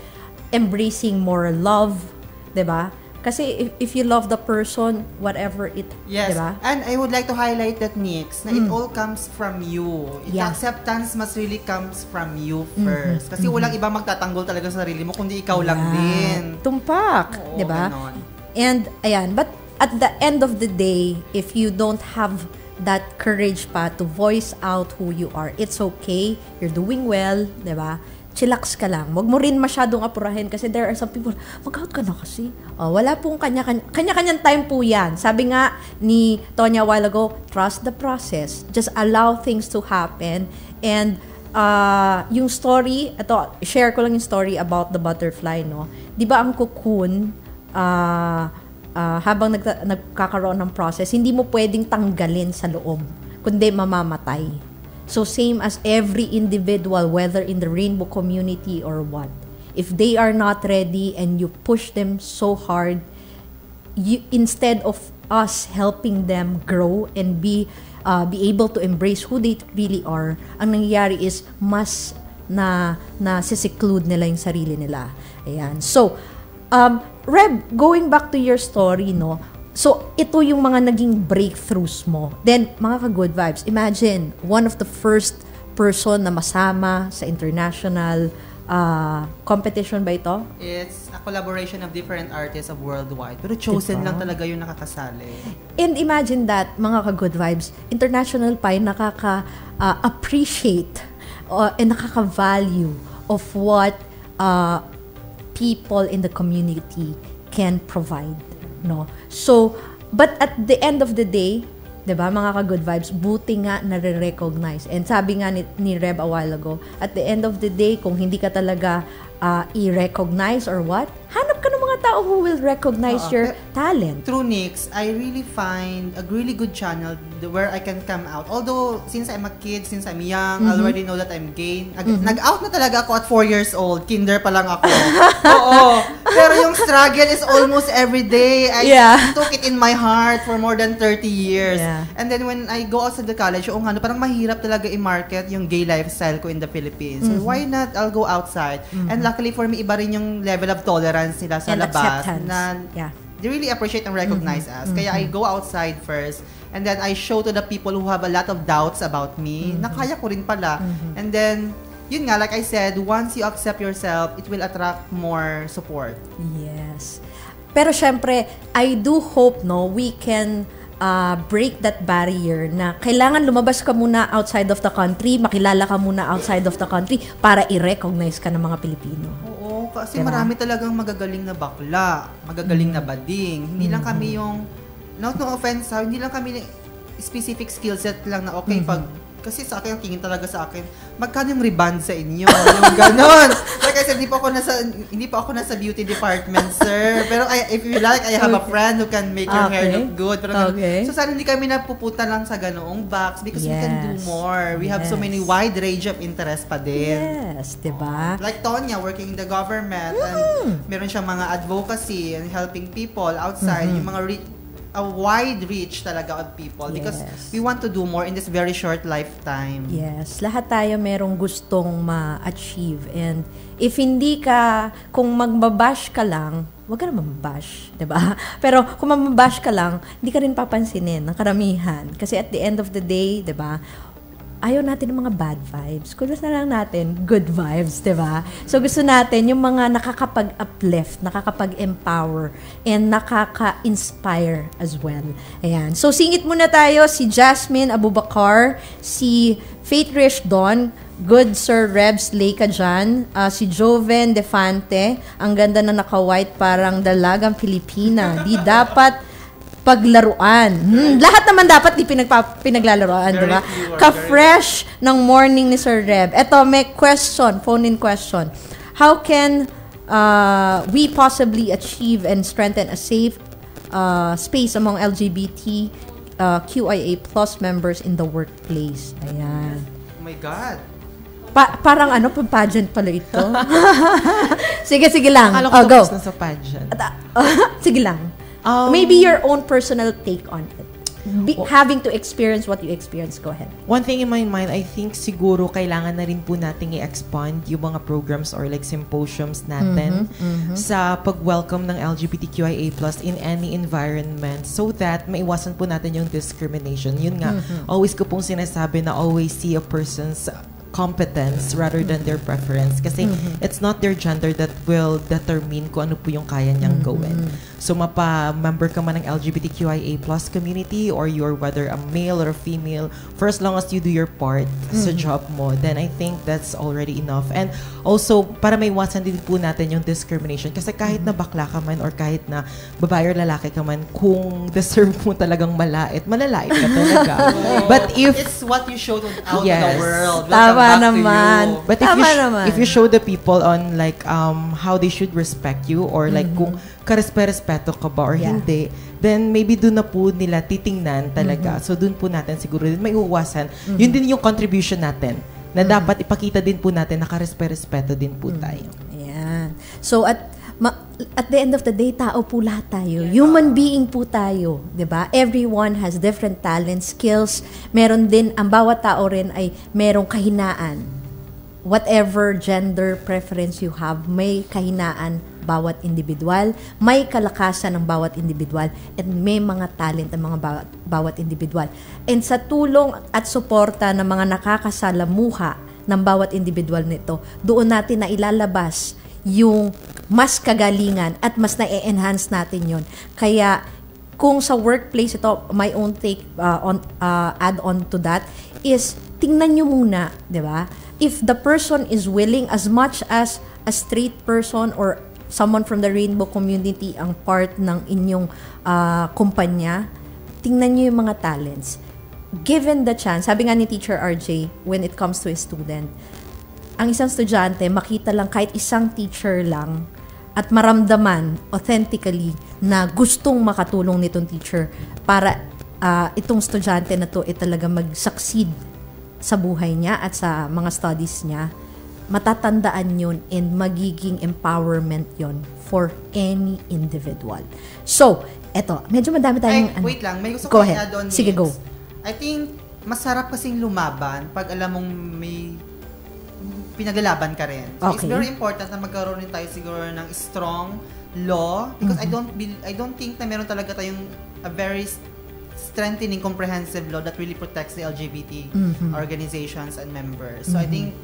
[SPEAKER 5] embracing more love, diba? Kasi if you love the person, whatever it,
[SPEAKER 7] yes,
[SPEAKER 5] diba?
[SPEAKER 7] And I would like to highlight that, Nix, na it all comes from you. The acceptance must really comes from you first. Kasi walang iba magtatanggol talaga sa sarili mo, kundi ikaw lang din.
[SPEAKER 5] Tumpak,
[SPEAKER 7] Oo,
[SPEAKER 5] diba?
[SPEAKER 7] Ganon.
[SPEAKER 5] And, ayan, but at the end of the day, if you don't have that courage pa to voice out who you are, it's okay, you're doing well, diba? Chillax ka lang. Huwag mo rin masyadong apurahin kasi there are some people, mag-out ka na kasi. Wala pong kanya-kanyang time po yan. Sabi nga ni Tonya a while ago, trust the process. Just allow things to happen. And yung story, share ko lang yung story about the butterfly, no? Di ba ang cocoon, habang nagkakaroon ng process, hindi mo pwedeng tanggalin sa loob, kundi mamamatay. So same as every individual, whether in the rainbow community or what, if they are not ready and you push them so hard, instead of us helping them grow and be able to embrace who they really are, ang nangyayari is mas na siseclude nila yung sarili nila. Ayan. So, Reb, going back to your story, no? So, ito yung mga naging breakthroughs mo. Then, mga ka-good vibes, imagine, one of the first person na masama sa international competition ba ito?
[SPEAKER 7] It's a collaboration of different artists of worldwide. Pero chosen lang talaga yung nakakasali.
[SPEAKER 5] And imagine that, mga ka-good vibes, international pa yung nakaka-appreciate and nakaka-value of what people in the community can provide. No? So, but at the end of the day, diba, mga ka-good vibes, buti nga nare-recognize. And sabi nga ni Reb a while ago, at the end of the day, kung hindi ka talaga i-recognize or what, hanap ka ng mga tao who will recognize your talent.
[SPEAKER 7] Through Nix, I really find a really good channel where I can come out. Although, since I'm a kid, since I'm young, I already know that I'm gay. Nag-out na talaga ako at 4 years old. Kinder pa lang ako. Oo. Pero yung struggle is almost every day. I took it in my heart for more than 30 years.
[SPEAKER 5] Yeah.
[SPEAKER 7] And then when I go outside the college, parang mahirap talaga i-market yung gay lifestyle ko in the Philippines. So why not? I'll go outside. And luckily for me, iba rin yung level of tolerance nila sa
[SPEAKER 5] and
[SPEAKER 7] labas.
[SPEAKER 5] acceptance.
[SPEAKER 7] Na they really appreciate and recognize us. Kaya I go outside first. And then I show to the people who have a lot of doubts about me, na kaya ko rin pala. And then, yun nga, like I said, once you accept yourself, it will attract more support.
[SPEAKER 5] Yes. Pero syempre, I do hope, no, we can break that barrier na kailangan lumabas ka muna outside of the country, makilala ka muna outside of the country para i-recognize ka ng mga Pilipino.
[SPEAKER 7] Oo, kasi marami talagang magagaling na bakla, magagaling na bading. Hindi lang kami yung, no offense, hindi lang kami specific skill set lang na okay, pag kasi sa akin, ang tingin talaga sa akin, magkano yung reband sa inyo? Yung ganon. Like I said, hindi pa ako nasa beauty department, sir. Pero if you like, I have a friend who can make your hair look good. Pero so sana hindi kami napupunta lang sa ganoong box because we can do more. We have so many wide range of interest pa din.
[SPEAKER 5] Yes, diba?
[SPEAKER 7] Like Tonya, working in the government, and meron siyang mga advocacy and helping people outside, yung mga a wide reach talaga of people because we want to do more in this very short lifetime.
[SPEAKER 5] Yes, lahat tayo merong gustong ma-achieve, and if hindi ka, kung magbabash ka lang, wag ka na mababash, 'di ba? Pero kung mababash ka lang, hindi ka rin papansinin ng karamihan kasi at the end of the day, 'di ba? Ayaw natin ng mga bad vibes. Kudos na lang natin good vibes, 'di ba? So gusto natin yung mga nakakapag-uplift, nakakapag-empower, and nakaka-inspire as well. Ayan. So singit muna tayo si Jasmine Abubakar, si Faith Rish Don, Good Sir Rebs Leica dyan, si Joven Defante, ang ganda na naka-white parang dalagang Pilipina. Di dapat paglaruan. Lahat naman dapat di pinaglalaroan, di ba? Ka-fresh ng morning ni Sir Reb. Eto, may question, phone-in question. How can we possibly achieve and strengthen a safe space among LGBT QIA plus members in the workplace? Ayan.
[SPEAKER 7] Oh my God.
[SPEAKER 5] Parang pageant pala ito. Sige lang.
[SPEAKER 6] Akala ko
[SPEAKER 5] Go.
[SPEAKER 6] na sa pageant.
[SPEAKER 5] Sige lang. Maybe your own personal take on it. Having to experience what you experience. Go ahead.
[SPEAKER 6] One thing in my mind, I think siguro kailangan na rin po nating i-expand yung mga programs or like symposiums natin sa pag-welcome ng LGBTQIA+ in any environment so that maiwasan po natin yung discrimination. Yun nga, always ko pong sinasabi na always see a person's competence rather than their preference kasi it's not their gender that will determine kung ano po yung kaya niyang gawin. So mapa-member ka man ng LGBTQIA+ community or you're whether a male or a female, for as long as you do your part sa job mo, then I think that's already enough. And also, para maiwasan din po natin yung discrimination kasi kahit na bakla ka man or kahit na babae or lalaki ka man, kung deserve mo talagang malalait ka talaga. But if
[SPEAKER 7] it's what you show out to
[SPEAKER 6] yes,
[SPEAKER 7] the world.
[SPEAKER 5] Tama naman.
[SPEAKER 6] But if you show the people on like how they should respect you or like kung karespeto ka ba or hindi, then maybe doon na po nila titingnan talaga. So doon po natin siguro din may uwasan. Yun din yung contribution natin na dapat ipakita din po natin na karespeto din po tayo.
[SPEAKER 5] Ayan. So at the end of the day, tao po lahat tayo. Human being po tayo, 'di ba? Everyone has different talents, skills. Meron din ang bawat tao rin ay merong kahinaan. Whatever gender preference you have, may kahinaan bawat individual, may kalakasan ng bawat individual, at may mga talent ng mga bawat individual. And sa tulong at suporta ng mga nakakasalamuha ng bawat individual nito, doon natin na ilalabas yung mas kagalingan at mas na-enhance natin yon. Kaya kung sa workplace ito, my own take add on to that is tingnan nyo muna, di ba? If the person is willing, as much as a straight person or someone from the rainbow community ang part ng inyong kumpanya, tingnan nyo yung mga talents. Given the chance, sabi nga ni Teacher RJ, when it comes to a student, ang isang estudyante, makita lang kahit isang teacher lang at maramdaman authentically na gustong makatulong nitong teacher para itong estudyante na to talaga mag-succeed sa buhay niya at sa mga studies niya, matatandaan yun and magiging empowerment yun for any individual. So, eto, medyo madami tayong...
[SPEAKER 7] wait lang, may gusto
[SPEAKER 5] ko
[SPEAKER 7] i-add on.
[SPEAKER 5] Sige, go.
[SPEAKER 7] I think, masarap kasing lumaban pag alam mong may pinaglalaban ka rin. So, it's very important na magkaroon rin tayo siguro ng strong law because I don't think na meron talaga tayong a very strengthening comprehensive law that really protects the LGBT organizations and members. So I think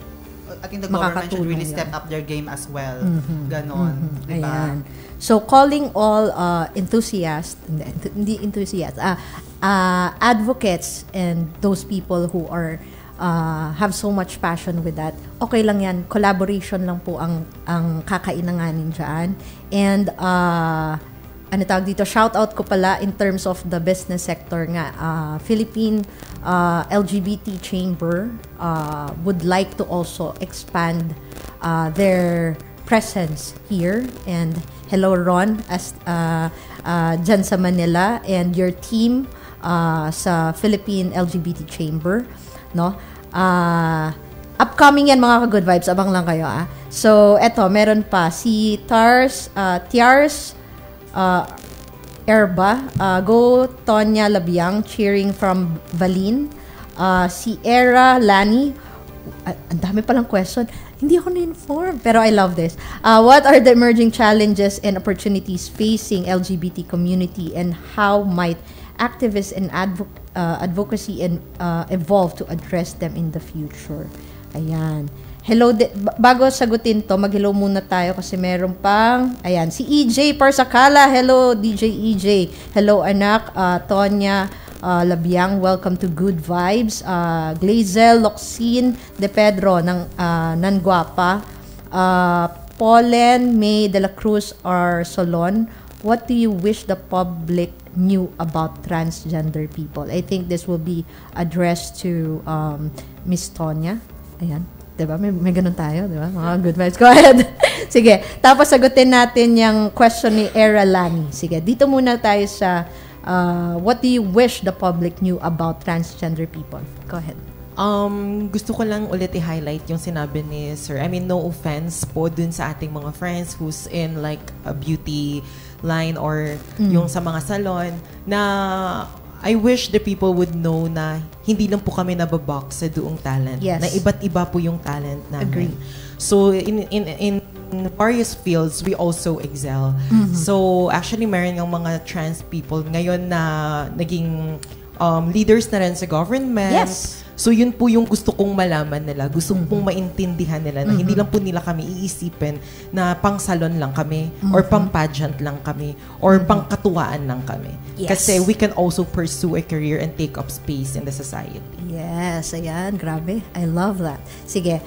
[SPEAKER 7] the government should really step up their game as well. Ganon. Diba?
[SPEAKER 5] Ayan. So calling all enthusiasts, hindi enthusiasts, advocates and those people who are have so much passion with that, okay lang yan. Collaboration lang po ang kakainanganin dyan. And shout out ko pala in terms of the business sector nga. Philippine LGBT Chamber would like to also expand their presence here. And hello Ron, as dyan sa Manila, and your team sa Philippine LGBT Chamber, no? Upcoming yan mga ka-good vibes, abang lang kayo So eto, meron pa si Tiars Erba, go Tonya Labiang, cheering from Valin. Si Era Lani, ang dami palang question, hindi ako na-inform, pero I love this. What are the emerging challenges and opportunities facing LGBT community, and how might activists and advocacy and evolve to address them in the future? Ayan. Hello, bago sagutin to, mag-hello muna tayo kasi meron pang, ayan, si EJ Parsakala. Hello, DJ EJ. Hello, anak. Tonya Labiang, welcome to Good Vibes. Glazel Loxin De Pedro ng Nanguapa. Paulen May de la Cruz or Solon, what do you wish the public knew about transgender people? I think this will be addressed to Miss Tonya. Ayan. Diba? May ganun tayo, diba? Mga good vibes. Go ahead. Sige. Tapos sagutin natin yung question ni Era Lani. Sige. Dito muna tayo sa what do you wish the public knew about transgender people? Go ahead.
[SPEAKER 6] Gusto ko lang ulit i-highlight yung sinabi ni Sir. I mean, no offense po dun sa ating mga friends who's in like a beauty line or yung sa mga salon na I wish the people would know na hindi lang po kami nababox sa doong talent.
[SPEAKER 5] Yes.
[SPEAKER 6] Na iba't iba po yung talent namin.
[SPEAKER 5] Agree.
[SPEAKER 6] So, in various fields, we also excel. So, actually, meron ng mga trans people ngayon na naging leaders na rin sa government.
[SPEAKER 5] Yes.
[SPEAKER 6] So, yun po yung gusto kong malaman nila. Gusto kong maintindihan nila na hindi lang po nila kami iisipin na pang salon lang kami or pang pageant lang kami or pang katuwaan lang kami.
[SPEAKER 5] Yes.
[SPEAKER 6] Kasi we can also pursue a career and take up space in the society.
[SPEAKER 5] Yes, ayan, grabe. I love that. Sige.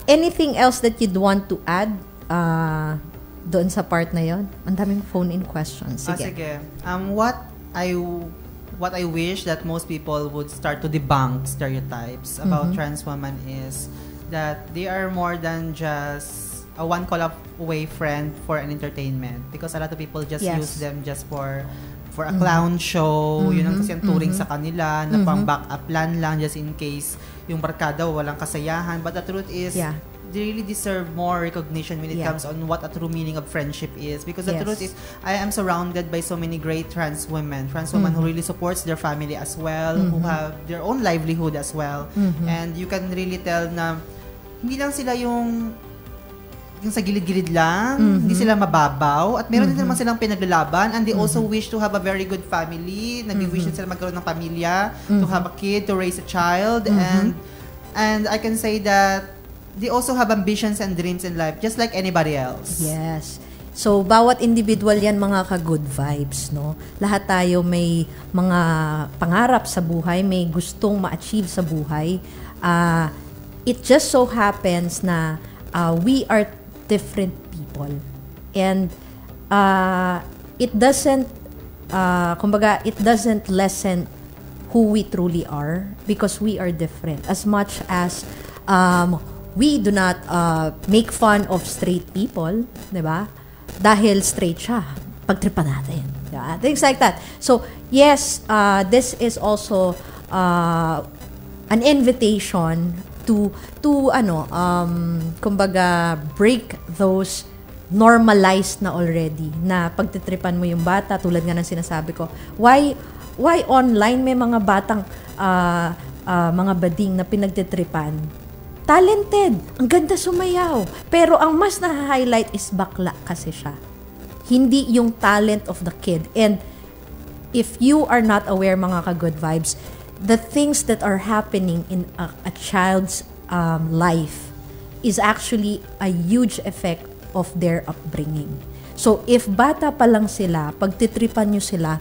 [SPEAKER 5] Anything else that you'd want to add doon sa part na yon? Ang daming phone-in questions. Sige.
[SPEAKER 7] Sige. What I wish that most people would start to debunk stereotypes about trans women is that they are more than just a one call away friend for an entertainment, because a lot of people just use them just for a clown show. Yun ang kasi ang turing sa kanila na pang backup plan lang just in case yung barkada walang kasayahan. But the truth is, they really deserve more recognition when it comes on what a true meaning of friendship is. Because the truth is, I am surrounded by so many great trans women who really supports their family as well, who have their own livelihood as well. And you can really tell na hindi lang sila yung sa gilid-gilid lang, hindi sila mababaw, at meron din naman silang pinaglalaban, and they also wish to have a very good family, nag-wish din sila magkaroon ng pamilya, to have a kid, to raise a child, and I can say that they also have ambitions and dreams in life, just like anybody else.
[SPEAKER 5] Yes. So, bawat individual yan mga ka-good vibes, no? Lahat tayo may mga pangarap sa buhay, may gustong ma-achieve sa buhay. It just so happens na we are different people. And it doesn't, kumbaga, it doesn't lessen who we truly are because we are different. As much as we do not make fun of straight people, di ba? Dahil straight siya, pagtripan natin. Diba? Things like that. So, yes, this is also an invitation to kumbaga, break those normalized na already, na pagtitripan mo yung bata, tulad nga ng sinasabi ko. Why online may mga batang, mga bading na pinagtitripan? Talented. Ang ganda sumayaw. Pero ang mas na-highlight is bakla kasi siya. Hindi yung talent of the kid. And if you are not aware, mga ka-good vibes, the things that are happening in a child's life is actually a huge effect of their upbringing. So, if bata pa lang sila, pagtitripan nyo sila,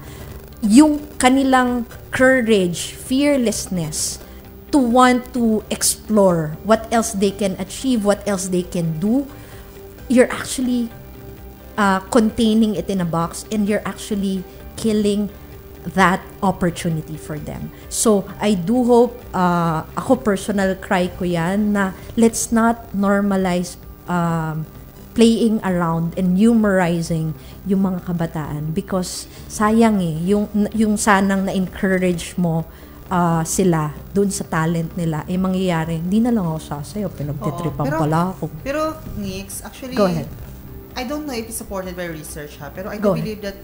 [SPEAKER 5] yung kanilang courage, fearlessness, to want to explore what else they can achieve, what else they can do, you're actually containing it in a box, and you're actually killing that opportunity for them. So, I do hope, ako personal cry ko yan, na let's not normalize playing around and humorizing yung mga kabataan, because sayang yung sanang na-encourage mo sila dun sa talent nila, mangyayari, hindi na lang ako sasayaw, pinagtitripan pala ako.
[SPEAKER 7] Pero, Nix, actually,
[SPEAKER 5] go ahead.
[SPEAKER 7] I don't know if it's supported by research, pero I do believe that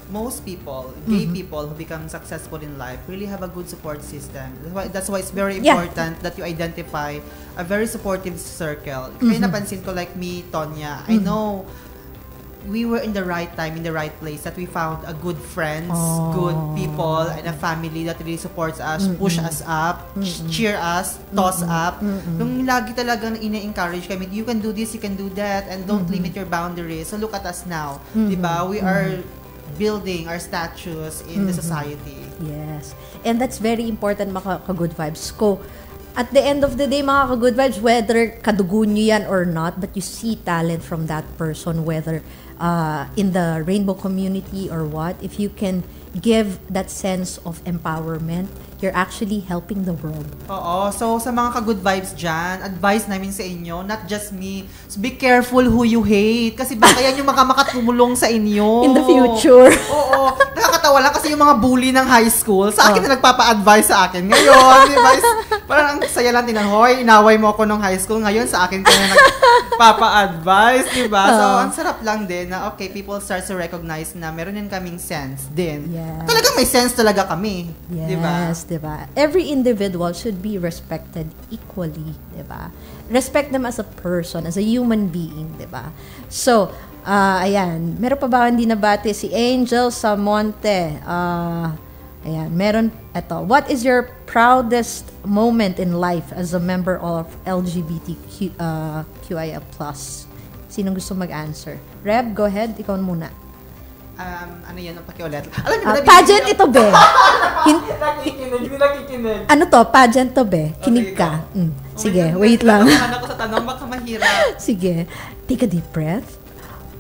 [SPEAKER 7] most people, gay people who become successful in life really have a good support system. That's why it's very important that you identify a very supportive circle. Kaya napansin ko, like me, Tonya, I know we were in the right time, in the right place, that we found a good friends, good people, and a family that really supports us, push us up, cheer us, toss up. Nung lagi talagang ina-encourage kami, you can do this, you can do that, and don't limit your boundaries. So look at us now, diba? We are building our status in the society.
[SPEAKER 5] Yes. And that's very important, mga ka-good vibes ko. At the end of the day, mga ka-good vibes, whether kadugo nyo yan or not, but you see talent from that person, whether in the rainbow community or what, if you can give that sense of empowerment, you're actually helping the world.
[SPEAKER 7] Oo. So, sa mga ka-good vibes dyan, advice namin sa inyo, not just me, so be careful who you hate. Kasi baka yan yung makatulong sa inyo.
[SPEAKER 5] In the future.
[SPEAKER 7] Oo. Nakakatawa lang kasi yung mga bully ng high school, sa akin na nagpapa-advise sa akin. Ngayon, diba? Parang ang saya lang tinan, hoy, inaway mo ako nung high school. Ngayon, sa akin ka na nagpapa-advise, diba? So, ang sarap lang din na, okay, people start to recognize na meron din kaming sense din.
[SPEAKER 5] Yes.
[SPEAKER 7] Talagang may sense talaga kami.
[SPEAKER 5] Yes,
[SPEAKER 7] diba?
[SPEAKER 5] diba? Every individual should be respected equally, diba? Respect them as a person, as a human being, diba? So, ayan. Meron pa ba hindi nabati? Si Angel Samonte. Ayan. Meron, eto. What is your proudest moment in life as a member of LGBTQIA+? Sinong gusto mag-answer? Reb, go ahead. Ikaw muna.
[SPEAKER 7] Ano yan? Pakiulit. Alam niyo,
[SPEAKER 5] pageant ito, be.
[SPEAKER 7] Hindi nakikinig.
[SPEAKER 5] Ano to? Pageant to, be. Kinig ka. Sige, wait lang.
[SPEAKER 7] Ako sa tanong, baka mahirap.
[SPEAKER 5] Sige. Take a deep breath.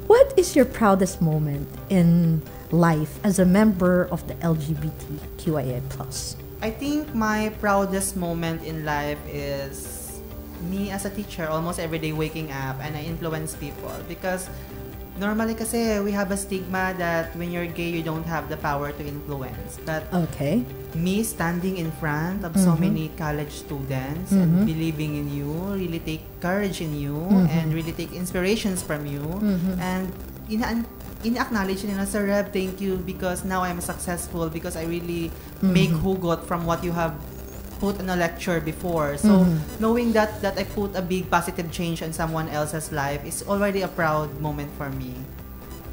[SPEAKER 5] What is your proudest moment in life as a member of the LGBTQIA+?
[SPEAKER 7] I think my proudest moment in life is me as a teacher, almost every day waking up and I influence people, because normally kasi we have a stigma that when you're gay, you don't have the power to influence. But me standing in front of so many college students and believing in you, really take courage in you and really take inspirations from you. And in-acknowledge nila, Sir Reb, thank you, because now I'm successful because I really make hugot from what you have put in a lecture before. So, knowing that I put a big positive change on someone else's life is already a proud moment for me.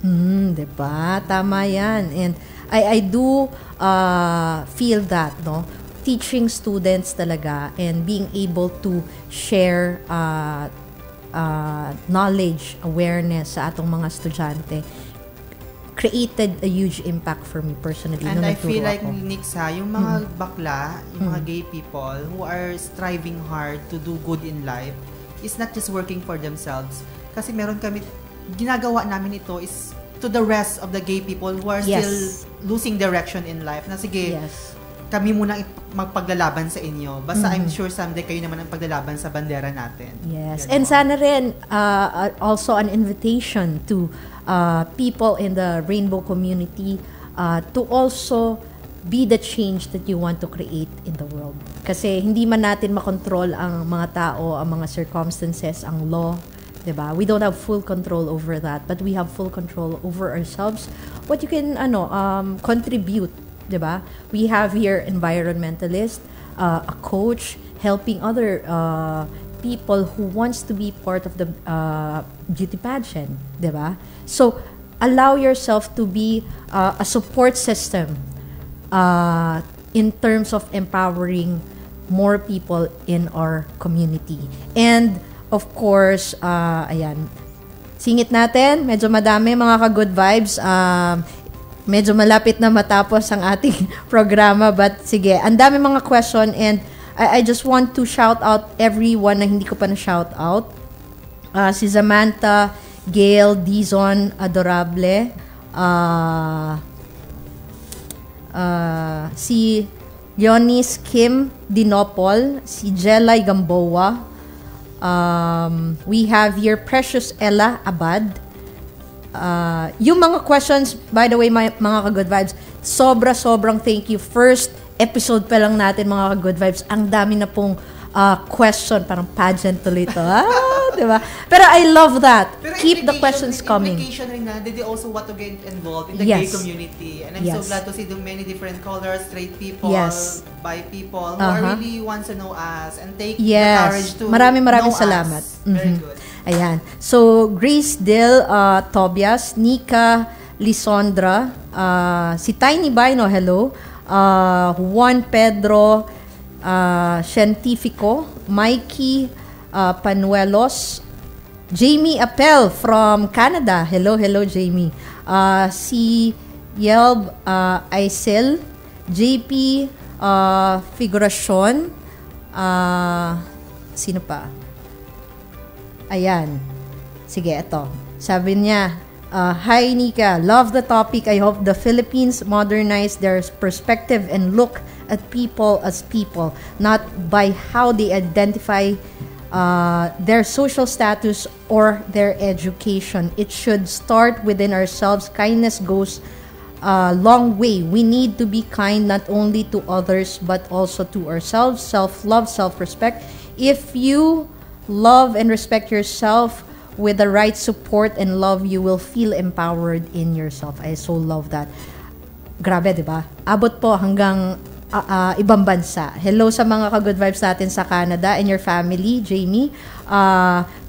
[SPEAKER 5] Diba? Tama yan. And I do feel that, no? Teaching students talaga and being able to share knowledge, awareness sa atong mga estudyante created a huge impact for me personally.
[SPEAKER 7] And I feel like, Nixa, yung mga bakla, yung mga gay people who are striving hard to do good in life, is not just working for themselves. Kasi meron kami, ginagawa namin ito is to the rest of the gay people who are still losing direction in life. Na sige, kami muna magpaglalaban sa inyo. Basta I'm sure someday kayo naman ang paglalaban sa bandera natin.
[SPEAKER 5] Yes. And sana rin, also an invitation to people in the rainbow community to also be the change that you want to create in the world. Kasi hindi man natin makontrol ang mga tao, ang mga circumstances, ang law, diba? We don't have full control over that, but we have full control over ourselves. What you can contribute, diba? We have here environmentalists, a coach helping other people who wants to be part of the beauty pageant, diba? So allow yourself to be a support system in terms of empowering more people in our community. And of course, ayan, singit natin, medyo madami mga ka-good vibes. Medyo malapit na matapos ang ating programa, but sige, ang dami mga question, and I just want to shout out everyone na hindi ko pa na shout out. Si Samantha Gail Dizon Adorable, si Leonis Kim Dinopol, si Jelay Gamboa, we have here Precious Ella Abad. Yung mga questions, by the way, mga ka-Good Vibes, sobrang thank you. First episode pa lang natin, mga ka-Good Vibes, ang dami na pong question, parang pageant tuloy ito. Diba? Pero I love that.
[SPEAKER 7] Pero
[SPEAKER 5] keep the questions coming.
[SPEAKER 7] Implication rin na, they also want to get involved in the
[SPEAKER 5] Yes.
[SPEAKER 7] gay community. And I'm
[SPEAKER 5] Yes.
[SPEAKER 7] so glad to see the many different colors, straight people,
[SPEAKER 5] Yes.
[SPEAKER 7] bi people, who are really wants to know us and take the courage
[SPEAKER 5] Yes.
[SPEAKER 7] to
[SPEAKER 5] Maraming
[SPEAKER 7] know
[SPEAKER 5] salamat.
[SPEAKER 7] us. Very good.
[SPEAKER 5] Ayan. So, Grace Dill Tobias, Nika Lisondra, si Tiny Bino, hello. Juan Pedro Cientifico, Mikey Panuelos, Jamie Appel from Canada. Hello, Jamie. Si Yelb Aisel, JP Figuracion, sino pa? Ayan. Sige, ito. Sabi niya, hi Nika, love the topic. I hope the Philippines modernize their perspective and look at people as people, not by how they identify their social status or their education. It should start within ourselves. Kindness goes a long way. We need to be kind not only to others but also to ourselves. Self-love, self-respect. If you love and respect yourself with the right support and love, you will feel empowered in yourself. I so love that. Grabe, di ba? Abot po hanggang ibang bansa. Hello sa mga ka-Good Vibes natin sa Canada and your family, Jamie.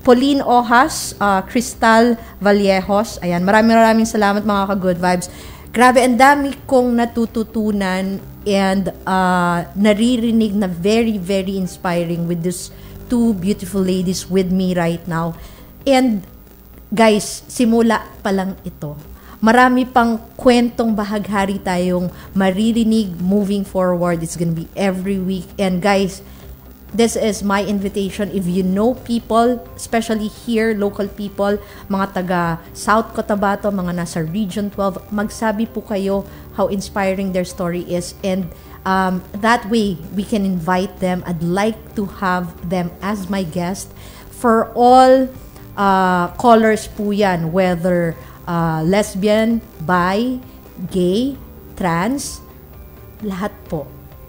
[SPEAKER 5] Pauline Ohas, Crystal Vallejos. Ayan, maraming salamat mga ka-Good Vibes. Grabe, ang dami kong natututunan and naririnig na very, very inspiring with these two beautiful ladies with me right now. And guys, simula pa lang ito. Marami pang kwentong bahaghari tayong maririnig moving forward. It's gonna be every week. And guys, this is my invitation. If you know people, especially here, local people, mga taga South Cotabato, mga nasa Region 12, magsabi po kayo how inspiring their story is. And that way, we can invite them. I'd like to have them as my guest for all callers po yan, whether lesbian, bi, gay, trans, lahat po.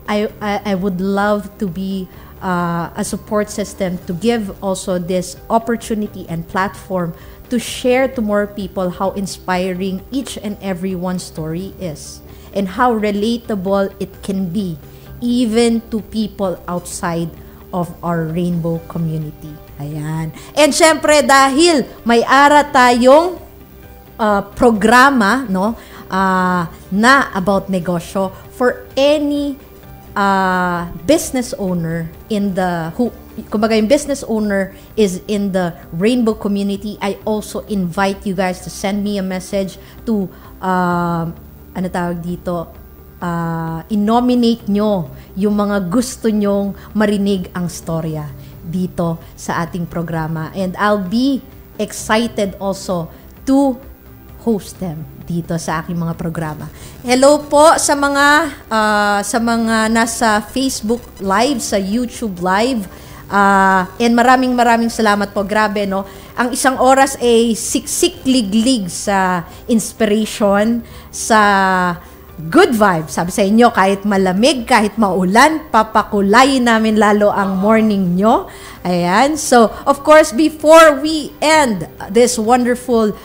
[SPEAKER 5] I would love to be a support system to give also this opportunity and platform to share to more people how inspiring each and every one story is and how relatable it can be even to people outside of our rainbow community. Ayan. And syempre dahil may ara tayong programa, no, na about negosyo for any business owner in the kumbaga yung business owner is in the rainbow community. I also invite you guys to send me a message to ano tawag dito, i-nominate nyo yung mga gusto nyong marinig ang storya dito sa ating programa, and I'll be excited also to host them dito sa aking mga programa. Hello po sa mga nasa Facebook Live, sa YouTube Live, and maraming salamat po. Grabe, no? Ang isang oras ay siksik liglig sa inspiration, sa good vibes. Sabi sa inyo, kahit malamig, kahit maulan, papakulayin namin lalo ang morning nyo. Ayan. So, of course, before we end this wonderful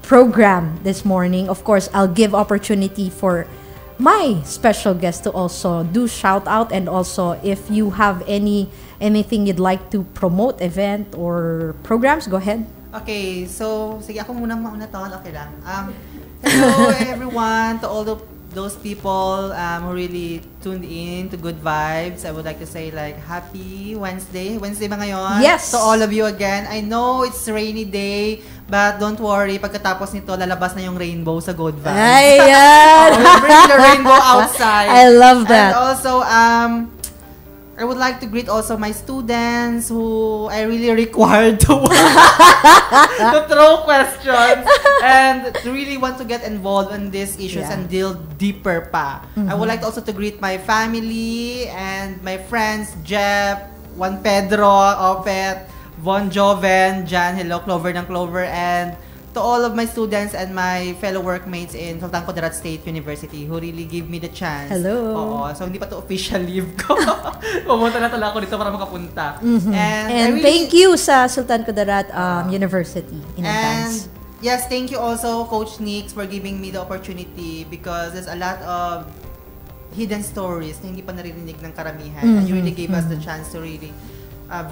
[SPEAKER 5] program this morning, of course, I'll give opportunity for my special guest to also do shout out, and also if you have anything you'd like to promote, event or programs, go ahead.
[SPEAKER 7] Okay, so sige, ako muna mauna to, okay lang. Hello everyone, to all those people who really tuned in to Good Vibes. I would like to say like happy Wednesday ba ngayon?
[SPEAKER 5] Yes!
[SPEAKER 7] To all of you again. I know it's a rainy day, but don't worry, pagkatapos nito lalabas na yung rainbow sa Good Vibes.
[SPEAKER 5] Ayan!
[SPEAKER 7] We'll bring the rainbow outside.
[SPEAKER 5] I love that.
[SPEAKER 7] And also I would like to greet also my students who I really required to to throw questions and to really want to get involved in these issues and deal deeper pa. I would like also to greet my family and my friends, Jeff, Juan Pedro, Opet, Von Joven, Jan, hello, Clover ng Clover, and to all of my students and my fellow workmates in Sultan Kudarat State University who really give me the chance.
[SPEAKER 5] Hello.
[SPEAKER 7] Oo. So, hindi pa to official leave ko. Pumunta na talaga ako dito para makapunta.
[SPEAKER 5] And thank you sa Sultan Kudarat University in advance.
[SPEAKER 7] And yes, thank you also Coach Nix for giving me the opportunity because there's a lot of hidden stories na hindi pa naririnig ng karamihan. And you really gave us the chance to really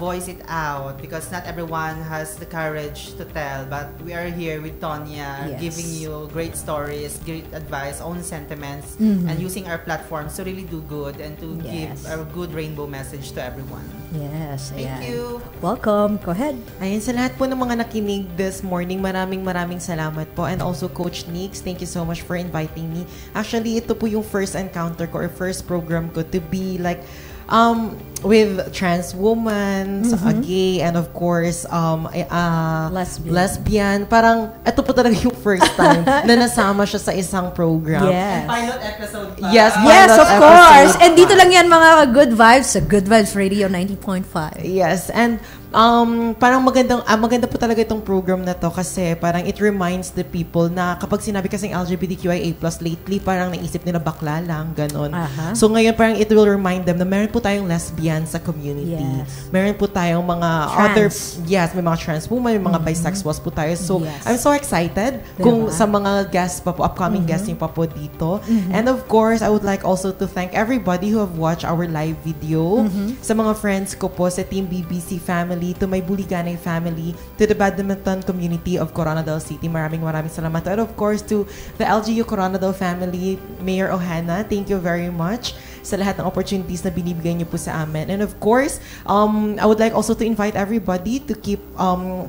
[SPEAKER 7] voice it out because not everyone has the courage to tell, but we are here with Tonya giving you great stories, great advice, own sentiments, and using our platforms to really do good and to give a good rainbow message to everyone.
[SPEAKER 5] Yes.
[SPEAKER 7] Thank you.
[SPEAKER 5] Welcome. Go ahead.
[SPEAKER 6] Ayun, sa lahat po ng mga nakinig this morning, maraming salamat po. And also Coach Nix, thank you so much for inviting me. Actually, ito po yung first encounter ko or first program ko to be like with trans women, gay, and of course, lesbian. Parang, ito po talaga yung first time na nasama siya sa isang program.
[SPEAKER 5] Yes.
[SPEAKER 7] Pilot episode pa.
[SPEAKER 6] Yes,
[SPEAKER 5] Yes,
[SPEAKER 6] pilot
[SPEAKER 5] of course.
[SPEAKER 6] episode
[SPEAKER 5] And dito
[SPEAKER 6] pa.
[SPEAKER 5] lang yan mga Good Vibes sa Good Vibes Radio 90.5.
[SPEAKER 6] Yes, and parang maganda po talaga itong program na to kasi parang it reminds the people na kapag sinabi kasing LGBTQIA+, lately parang naisip nila bakla lang, ganon. So ngayon parang it will remind them na meron po tayong lesbian sa community.
[SPEAKER 5] Yes.
[SPEAKER 6] Meron po tayong mga may mga trans women, may mga bisexuals po tayo. So I'm so excited kung sa mga guests pa po, upcoming guests niyo pa po dito. And of course, I would like also to thank everybody who have watched our live video. Sa mga friends ko po, sa Team BBC family, to my Buliganay family, to the badminton community of Coronadal City. Maraming salamat. And of course, to the LGU Coronadal family, Mayor Ohana, thank you very much sa lahat ng opportunities na binibigay niyo po sa amin. And of course, I would like also to invite everybody to keep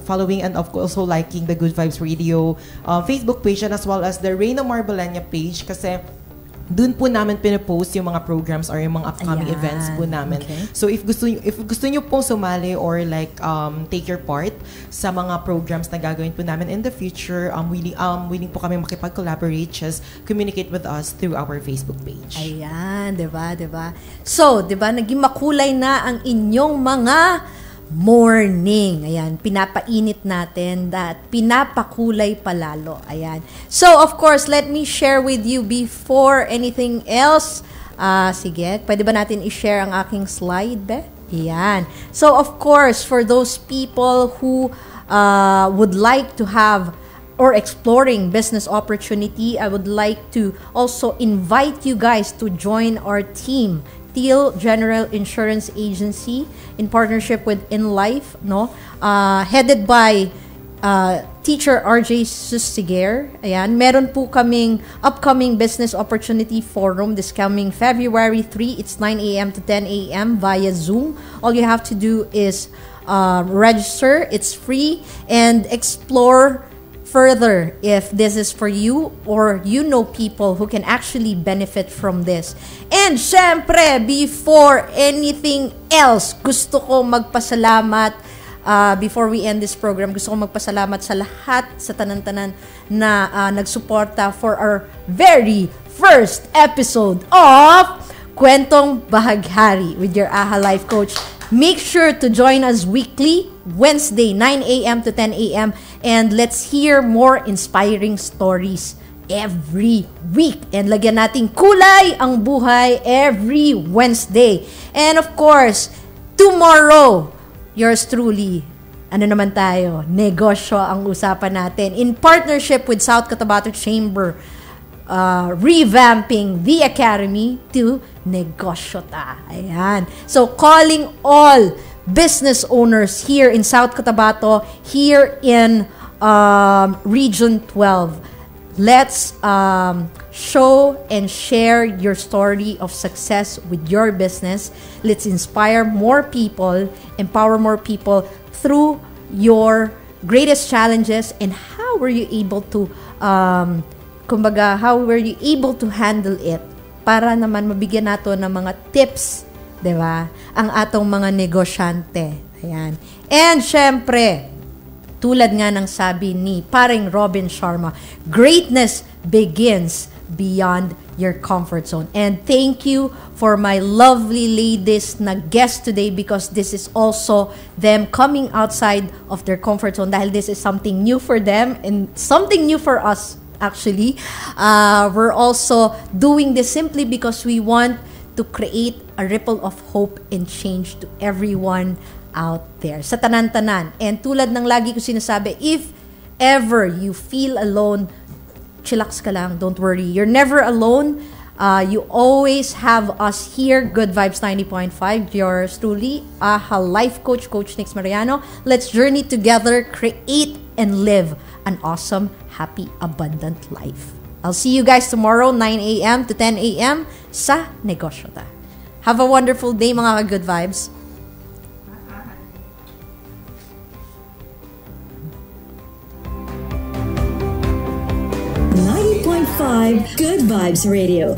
[SPEAKER 6] following and of course also liking the Good Vibes Radio Facebook page and as well as the Reyna Marbelania page kasi doon po namin pinapost yung mga programs or yung mga upcoming events po namin. Okay. So if gusto niyo pong sumali or like take your part sa mga programs na gagawin po namin in the future, willing po kami makipag-collaborate, just communicate with us through our Facebook page.
[SPEAKER 5] Ayan, 'di ba? So, 'di ba, naging makulay na ang inyong mga morning. Ayan, pinapainit natin at pinapakulay palalo. Ayan. So, of course, let me share with you before anything else. Sige, pwede ba natin i-share ang aking slide, be? Ayan. So, of course, for those people who would like to have or exploring business opportunity, I would like to also invite you guys to join our team, Teal General Insurance Agency, in partnership with InLife, headed by Teacher RJ Sustiger. Ayan, meron po kaming upcoming business opportunity forum this coming February 3. It's 9 a.m. to 10 a.m. via Zoom. All you have to do is register. It's free and explore further if this is for you or you know people who can actually benefit from this. And syempre, before anything else, gusto ko magpasalamat before we end this program, gusto ko magpasalamat sa lahat, sa tanan-tanan na nagsuporta for our very first episode of Kwentong Bahaghari with your AHA Life Coach. Make sure to join us weekly, Wednesday, 9 a.m. to 10 a.m. And let's hear more inspiring stories every week. And lagyan nating kulay ang buhay every Wednesday. And of course, tomorrow, yours truly, ano naman tayo, negosyo ang usapan natin in partnership with South Cotabato Chamber, revamping the academy to negosyo ta. Ayan. So, calling all business owners here in South Cotabato, here in Region 12. Let's show and share your story of success with your business. Let's inspire more people, empower more people through your greatest challenges, and how were you able to how were you able to handle it para naman mabigyan nato ng mga tips 'Diba? Ang atong mga negosyante. Ayan. And syempre, tulad nga ng sabi ni paring Robin Sharma, greatness begins beyond your comfort zone. And thank you for my lovely ladies na guest today, because this is also them coming outside of their comfort zone, dahil this is something new for them and something new for us actually. We're also doing this simply because we want to create a ripple of hope and change to everyone out there, sa tanan-tanan. And tulad ng lagi ko sinasabi, if ever you feel alone, chillax ka lang, don't worry. You're never alone. You always have us here, Good Vibes 90.5. Yours truly, AHA Life Coach, Coach Nix Mariano. Let's journey together, create and live an awesome, happy, abundant life. I'll see you guys tomorrow, 9 a.m. to 10 a.m. sa Negosyo Ta. Have a wonderful day, mga ka-Good Vibes.
[SPEAKER 4] Good Vibes Radio.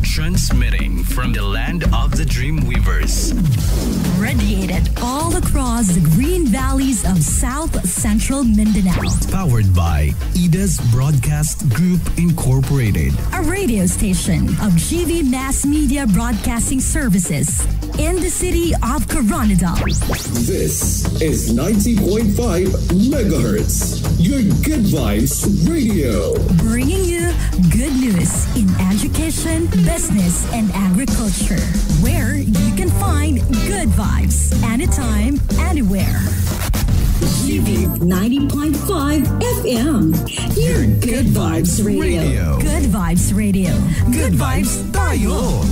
[SPEAKER 1] Transmitting from the land of the Dreamweavers.
[SPEAKER 2] Radiated all across the green valleys of South Central Mindanao.
[SPEAKER 1] Powered by Ida's Broadcast Group Incorporated.
[SPEAKER 2] A radio station of GV Mass Media Broadcasting Services in the city of Coronadal.
[SPEAKER 3] This is 90.5 megahertz. Your Good Vibes Radio.
[SPEAKER 2] Bringing you good news in education, business, and agriculture, where you can find good vibes anytime, anywhere.
[SPEAKER 4] GV 90.5 FM. Your Good Vibes Radio.
[SPEAKER 2] Good Vibes Radio. Good vibes tayo.